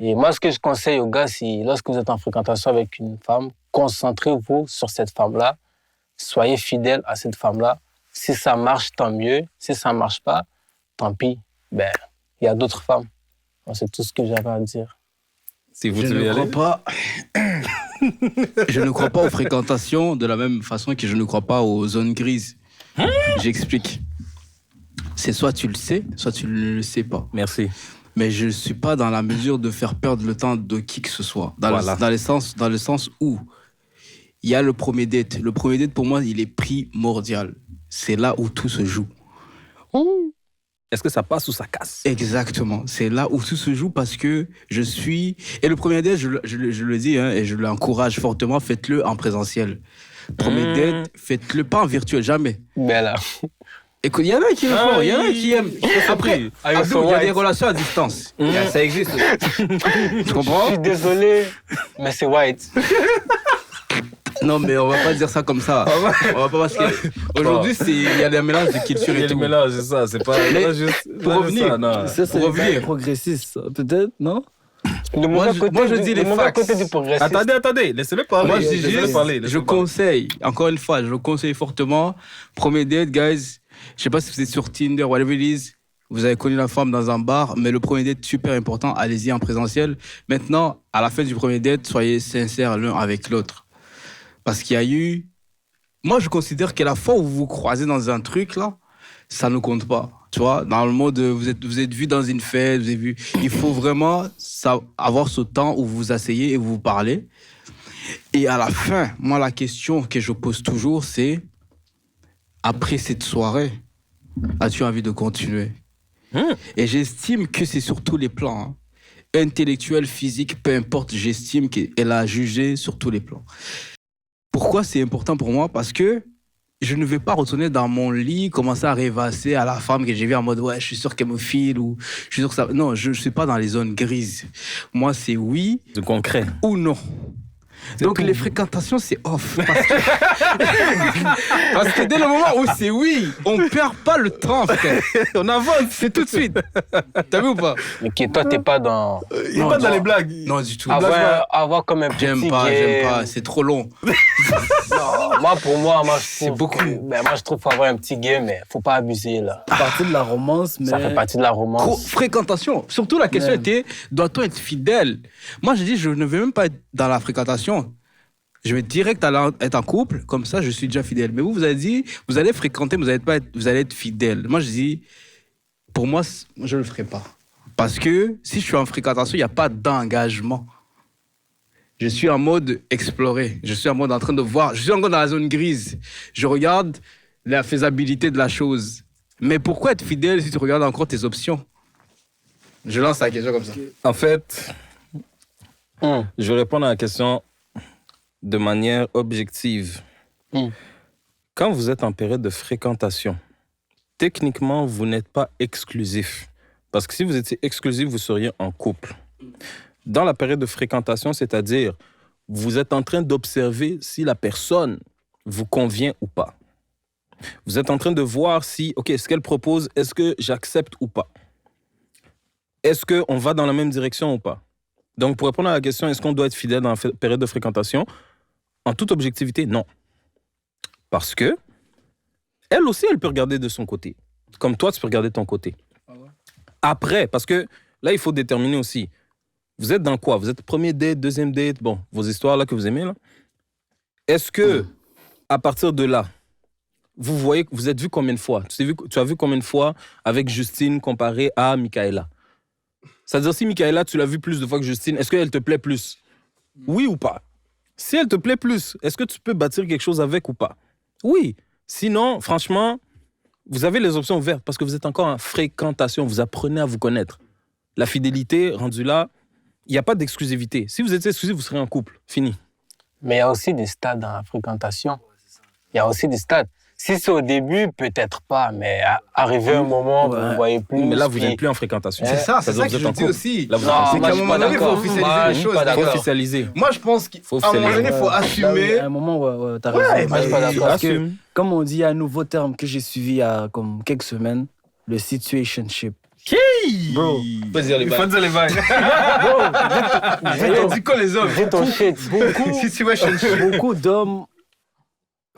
Et moi, ce que je conseille aux gars, c'est lorsque vous êtes en fréquentation avec une femme, concentrez-vous sur cette femme-là, soyez fidèle à cette femme-là. Si ça marche, tant mieux. Si ça ne marche pas, tant pis. Ben, il y a d'autres femmes. Bon, c'est tout ce que j'avais à dire. Si vous Je devez ne aller. crois pas. Je ne crois pas aux fréquentations de la même façon que je ne crois pas aux zones grises. J'explique. C'est soit tu le sais, soit tu ne le sais pas. Merci. Mais je ne suis pas dans la mesure de faire perdre le temps de qui que ce soit. Dans le sens où il y a le premier date. Le premier date, pour moi, il est primordial. C'est là où tout se joue. est-ce que ça passe ou ça casse? Exactement. C'est là où tout se joue parce que je suis... Et le premier date, je le dis, hein, et je l'encourage fortement, faites-le en présentiel. Premier date, faites-le pas en virtuel, jamais. Mais là, Écoute, il y en a qui le font, il y en a qui aiment. Après, Abdou, il y a des relations à distance. Ça existe. Tu comprends? je suis désolé, mais c'est white. Non, mais on va pas dire ça comme ça. On va pas parce que aujourd'hui, il y a des mélanges de culture Il y et a des tout. mélanges, c'est ça, c'est pas Mais juste... pour pas revenir, ça, non. Ça, c'est Pour revenir. progressiste, ça. Peut-être, non? Moi, je dis les facts. côté du progressiste. Attendez, laissez-le parler. Moi, je dis Laissez-le juste, parler, je laissez-le parler. conseille, encore une fois, je conseille fortement. Premier date, guys, je sais pas si vous êtes sur Tinder, whatever it is, vous avez connu la femme dans un bar, mais le premier date, super important, allez-y en présentiel. Maintenant, à la fin du premier date, soyez sincères l'un avec l'autre. Parce qu'il y a eu... Moi, je considère que la fois où vous vous croisez dans un truc, là, ça ne compte pas. Tu vois, dans le mode, vous êtes vu dans une fête, vous avez vu... Il faut vraiment avoir ce temps où vous vous asseyez et vous parlez. Et à la fin, moi, la question que je pose toujours, c'est... Après cette soirée, as-tu envie de continuer? Et j'estime que c'est sur tous les plans. Hein. Intellectuel, physique, peu importe, j'estime qu'elle a jugé sur tous les plans. Pourquoi c'est important pour moi? Parce que je ne vais pas retourner dans mon lit, commencer à rêvasser à la femme que j'ai vue en mode « Ouais, je suis sûr qu'elle me file » ou « Je suis sûr que ça... » Non, je ne suis pas dans les zones grises. Moi, c'est oui Du concret. ou non. Donc, les fréquentations, c'est off. Parce que dès le moment où c'est oui, on ne perd pas le temps, frère. On avance, c'est tout de suite. T'as vu ou pas? Ok, toi, t'es pas dans... Il n'est pas dans les blagues. Non, du tout. Avoir comme un petit J'aime pas, c'est trop long. Non, moi, pour moi, C'est beaucoup. Moi, je trouve qu'il faut avoir un petit game, mais faut pas abuser, là. Ça fait partie de la romance, mais... Ça fait partie de la romance. Fréquentation. Surtout, la question était, doit-on être fidèle? Moi, j'ai dit, je ne veux même pas être dans la fréquentation. Je vais direct être en couple, comme ça, je suis déjà fidèle. Mais vous avez dit, vous allez fréquenter, vous allez être fidèle. Moi, je dis, pour moi, je ne le ferai pas. Parce que si je suis en fréquentation, il n'y a pas d'engagement. Je suis en mode explorer. Je suis en mode en train de voir. Je suis encore dans la zone grise. Je regarde la faisabilité de la chose. Mais pourquoi être fidèle si tu regardes encore tes options? Je lance la question comme ça. En fait, je vais répondre à la question de manière objective. Quand vous êtes en période de fréquentation, techniquement, vous n'êtes pas exclusif. Parce que si vous étiez exclusif, vous seriez en couple. Dans la période de fréquentation, c'est-à-dire, vous êtes en train d'observer si la personne vous convient ou pas. Vous êtes en train de voir si, OK, ce qu'elle propose, est-ce que j'accepte ou pas? Est-ce qu'on va dans la même direction ou pas? Donc, pour répondre à la question, est-ce qu'on doit être fidèle dans la période de fréquentation? En toute objectivité, non. Parce que, elle aussi, elle peut regarder de son côté. Comme toi, tu peux regarder de ton côté. Après, parce que là, il faut déterminer aussi. Vous êtes dans quoi? Vous êtes premier date, deuxième date, bon, vos histoires là que vous aimez là. Est-ce que, à partir de là, vous voyez, vous êtes vu combien de fois? Tu as vu combien de fois avec Justine comparé à Michaela? C'est-à-dire, si Michaela, tu l'as vu plus de fois que Justine, est-ce qu'elle te plaît plus? Oui ou pas? Si elle te plaît plus, est-ce que tu peux bâtir quelque chose avec ou pas? Oui. Sinon, franchement, vous avez les options ouvertes parce que vous êtes encore en fréquentation. Vous apprenez à vous connaître. La fidélité, rendue là, il n'y a pas d'exclusivité. Si vous étiez exclusif, vous serez en couple. Fini. Mais il y a aussi des stades dans la fréquentation. Il y a aussi des stades. Si c'est au début, peut-être pas, mais arrivé un moment où vous ne voyez plus... Mais là, vous n'êtes plus en fréquentation. C'est ça veut dire que vous êtes je en dis couple. aussi. Là, vous Non, êtes en C'est couple. qu'à un moment donné, il faut officialiser les choses. Il faut d'accord. officialiser. Moi, je pense qu'à Faut un moment donné, il faut À assumer. un moment, ouais, t'as Ouais, raison. moi, je suis pas d'accord. Parce que, Assume. comme on dit, il y a un nouveau terme que j'ai suivi il y a comme quelques semaines, le situationship. Bro, Faut dire les bails. Dis quoi les hommes? Dis ton shit. beaucoup d'hommes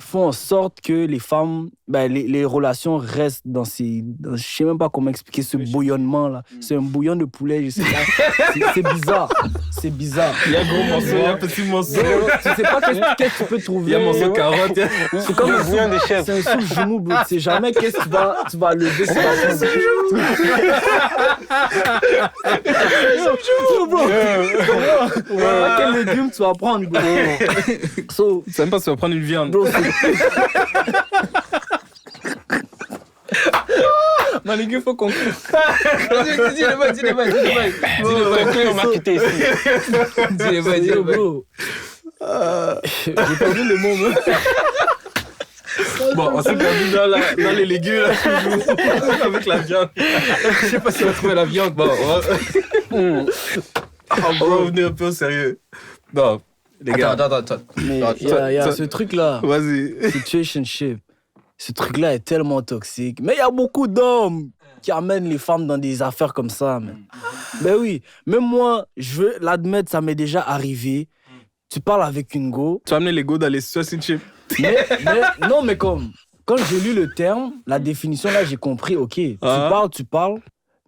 font en sorte que les femmes, les relations restent dans ces... je sais même pas comment expliquer ce bouillonnement-là. C'est un bouillon de poulet, je sais pas. C'est bizarre. C'est bizarre. Il y a un gros morceau, il y a un petit morceau. Tu sais pas qu'est-ce que tu peux trouver. Il y a un morceau carotte. C'est comme Le bouillon de chef. c'est un sous-genou, bro. Tu sais jamais qu'est-ce que tu vas lever sur la tête. Quel légume tu vas prendre, bro? So, Tu sais même pas si tu vas prendre une viande. bro, Manigu, faut conclure. Dis-le, conclure, on m'a quitté ici. Dis-le, bro. J'ai perdu le mot, moi. Bon, on s'est perdu dans les légumes, là, toujours. Avec la viande. Je sais pas si on va trouver la viande. Bon, on va revenir un peu au sérieux. Non, les gars. Attends. Mais il y a ce truc-là. Vas-y. Situationship. Ce truc-là est tellement toxique. Mais il y a beaucoup d'hommes qui amènent les femmes dans des affaires comme ça. Man. Ben oui. Même moi, je veux l'admettre, ça m'est déjà arrivé. Tu parles avec une go. Tu as amené les go dans les situationships. Non, mais comme, quand j'ai lu le terme, la définition, là, j'ai compris, ok, tu parles,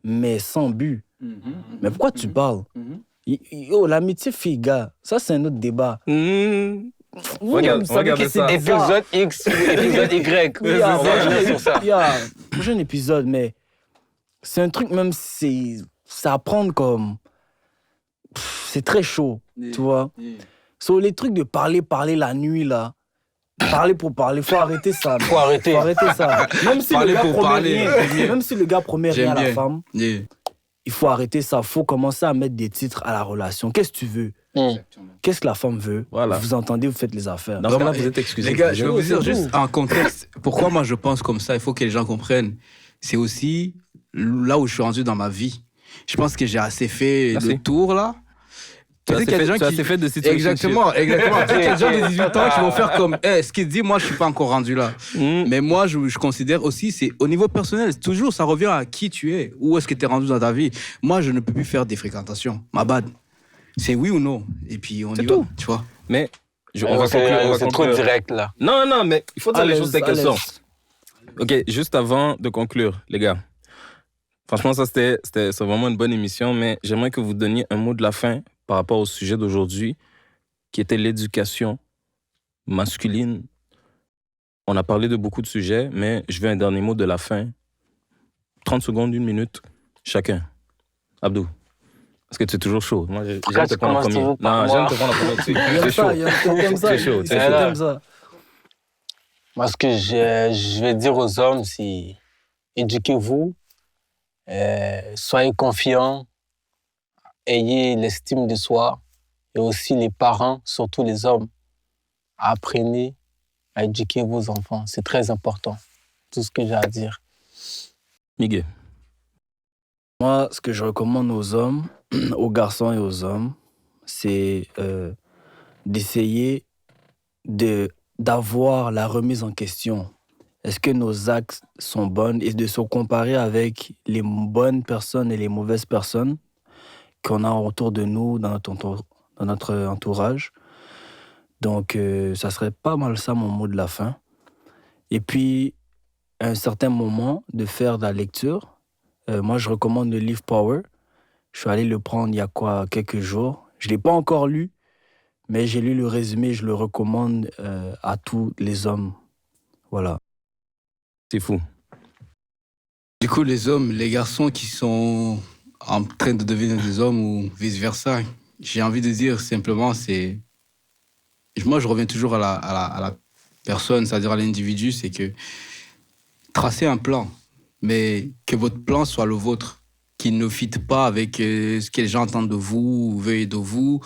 mais sans but. Mais pourquoi tu parles? Yo, l'amitié fille-gars, ça, c'est un autre débat. Regarde ça. Épisode X ou épisode Y. Oui, on va revenir sur ça. Prochain épisode, mais c'est un truc, même si ça apprend comme... C'est très chaud, tu vois. So, les trucs de parler la nuit, là, parler pour parler, faut arrêter ça. Faut arrêter ça. Même si Parler le gars pour promet parler. rien, même si le gars promet rien à la bien. femme, il faut arrêter ça. Faut commencer à mettre des titres à la relation. Qu'est-ce que tu veux? Qu'est-ce que la femme veut? Voilà. Vous entendez, vous faites les affaires. Dans ce cas-là, vous êtes excusés. Les gars, je vais vous dire c'est juste tout. en contexte. Pourquoi moi je pense comme ça, il faut que les gens comprennent. C'est aussi là où je suis rendu dans ma vie. Je pense que j'ai assez fait Merci. le tour là. Tu as sais qu'il y a des gens qui- assez fait de situationship. Exactement. Tu sais qu'il y a des gens de 18 ans qui vont faire comme ce qu'il dit, moi je suis pas encore rendu là. Mais moi je considère aussi, c'est au niveau personnel, toujours ça revient à qui tu es, où est-ce que tu es rendu dans ta vie. Moi je ne peux plus faire des fréquentations, ma bad. C'est oui ou non, et puis on y va, tout. tu vois. Mais on va conclure. C'est trop direct, là. Non, mais il faut dire les À choses telles qu'elles l'aise. sont. Ok, juste avant de conclure, les gars. Franchement, ça, c'est vraiment une bonne émission, mais j'aimerais que vous donniez un mot de la fin par rapport au sujet d'aujourd'hui, qui était l'éducation masculine. On a parlé de beaucoup de sujets, mais je veux un dernier mot de la fin. 30 secondes, 1 minute, chacun. Abdou, est-ce que tu es toujours chaud? Moi, j'aime Pourquoi te tu prendre en commences premier. toujours par Non, moi? j'aime te prendre en premier. Tu es chaud. Il y a un truc comme ça. C'est chaud, c'est Il y a un truc chaud. comme ça. Moi, ce que je vais dire aux hommes, c'est éduquez-vous, soyez confiants, ayez l'estime de soi, et aussi les parents, surtout les hommes, apprenez à éduquer vos enfants. C'est très important, tout ce que j'ai à dire. Miguel. Moi, ce que je recommande aux hommes, aux garçons et aux hommes, c'est d'essayer d'avoir la remise en question. Est-ce que nos actes sont bons et de se comparer avec les bonnes personnes et les mauvaises personnes qu'on a autour de nous, dans notre entourage. Donc, ça serait pas mal ça, mon mot de la fin. Et puis, à un certain moment, de faire de la lecture. Moi, je recommande le livre Power. Je suis allé le prendre il y a quelques jours. Je ne l'ai pas encore lu, mais j'ai lu le résumé. Je le recommande à tous les hommes. Voilà. C'est fou. Du coup, les hommes, les garçons qui sont en train de devenir des hommes ou vice-versa, j'ai envie de dire simplement, c'est... Moi, je reviens toujours à la personne, c'est-à-dire à l'individu, c'est que tracer un plan, mais que votre plan soit le vôtre, qu'il ne fitte pas avec ce que les gens entendent de vous ou veulent de vous.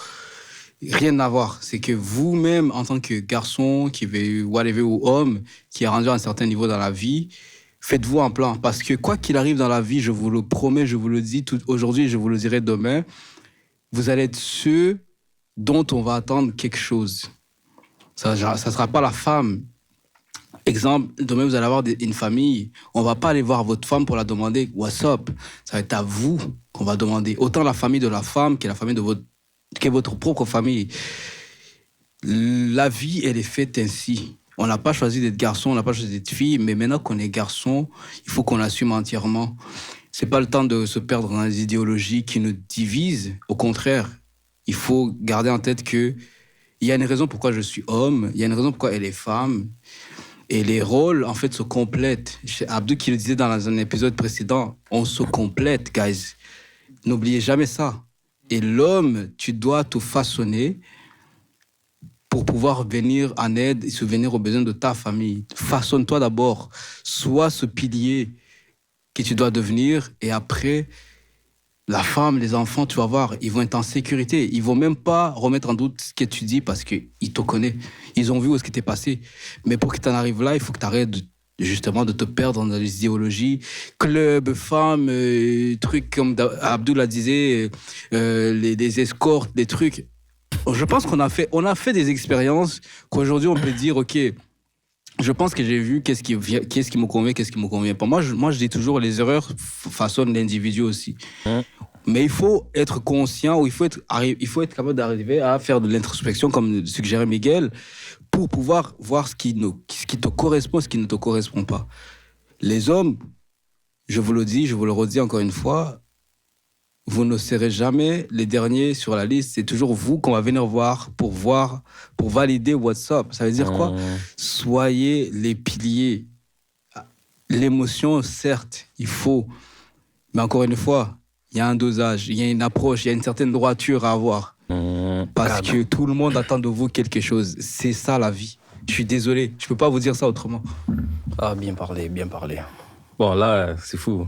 Rien à voir. C'est que vous-même, en tant que garçon, whatever, ou homme, qui est rendu à un certain niveau dans la vie, faites-vous un plan. Parce que quoi qu'il arrive dans la vie, je vous le promets, je vous le dis aujourd'hui, je vous le dirai demain, vous allez être ceux dont on va attendre quelque chose. Ça ne sera pas la femme. Exemple, demain, vous allez avoir une famille. On ne va pas aller voir votre femme pour la demander « What's up ?» Ça va être à vous qu'on va demander. Autant la famille de la femme que la famille de votre propre famille. La vie, elle est faite ainsi. On n'a pas choisi d'être garçon, on n'a pas choisi d'être fille, mais maintenant qu'on est garçon, il faut qu'on l'assume entièrement. C'est pas le temps de se perdre dans les idéologies qui nous divisent. Au contraire, il faut garder en tête que il y a une raison pourquoi je suis homme, il y a une raison pourquoi elle est femme. Et les rôles, en fait, se complètent. Abdou qui le disait dans un épisode précédent, on se complète, guys. N'oubliez jamais ça. Et l'homme, tu dois te façonner pour pouvoir venir en aide et subvenir aux besoins de ta famille. Façonne-toi d'abord. Sois ce pilier qui tu dois devenir. Et après, la femme, les enfants, tu vas voir, ils vont être en sécurité. Ils vont même pas remettre en doute ce que tu dis parce qu'ils te connaissent. Ils ont vu où est-ce qui t'est passé. Mais pour que tu en arrives là, il faut que tu arrêtes justement de te perdre dans les idéologies. Club, femmes, trucs comme Abdul la disait, des escortes, des trucs. Je pense qu'on a fait des expériences qu'aujourd'hui on peut dire, ok, je pense que j'ai vu qu'est-ce qui me convient, qu'est-ce qui me convient pas. Moi, je dis toujours, les erreurs façonnent l'individu aussi. Mais il faut être conscient, ou il faut être capable d'arriver à faire de l'introspection, comme suggérait Miguel, pour pouvoir voir ce qui te correspond, ce qui ne te correspond pas. Les hommes, je vous le dis, je vous le redis encore une fois, vous ne serez jamais les derniers sur la liste. C'est toujours vous qu'on va venir voir, pour valider WhatsApp. Ça veut dire quoi? Soyez les piliers. L'émotion, certes, il faut. Mais encore une fois, il y a un dosage, il y a une approche, il y a une certaine droiture à avoir. Parce que tout le monde attend de vous quelque chose. C'est ça la vie. Je suis désolé, je ne peux pas vous dire ça autrement. Ah, bien parlé, bien parlé. Bon, là, c'est fou.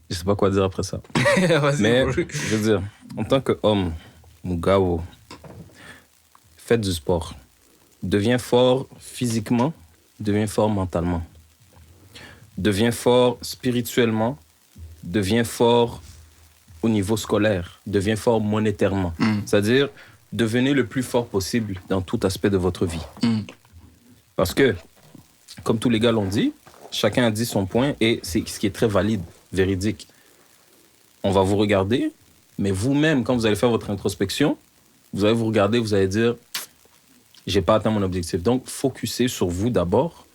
Je sais pas quoi dire après ça. Mais, je veux dire, en tant qu'homme, Mugao, faites du sport. Deviens fort physiquement, deviens fort mentalement. Deviens fort spirituellement, deviens fort au niveau scolaire, deviens fort monétairement. C'est-à-dire, devenez le plus fort possible dans tout aspect de votre vie. Parce que, comme tous les gars l'ont dit, chacun a dit son point et c'est ce qui est très valide, véridique. On va vous regarder, mais vous-même, quand vous allez faire votre introspection, vous allez vous regarder, vous allez dire « j'ai pas atteint mon objectif ». Donc, focussez sur vous d'abord,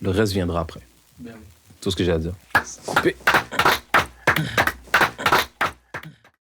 le reste viendra après. Bien. Tout ce que j'ai à dire. Coupé.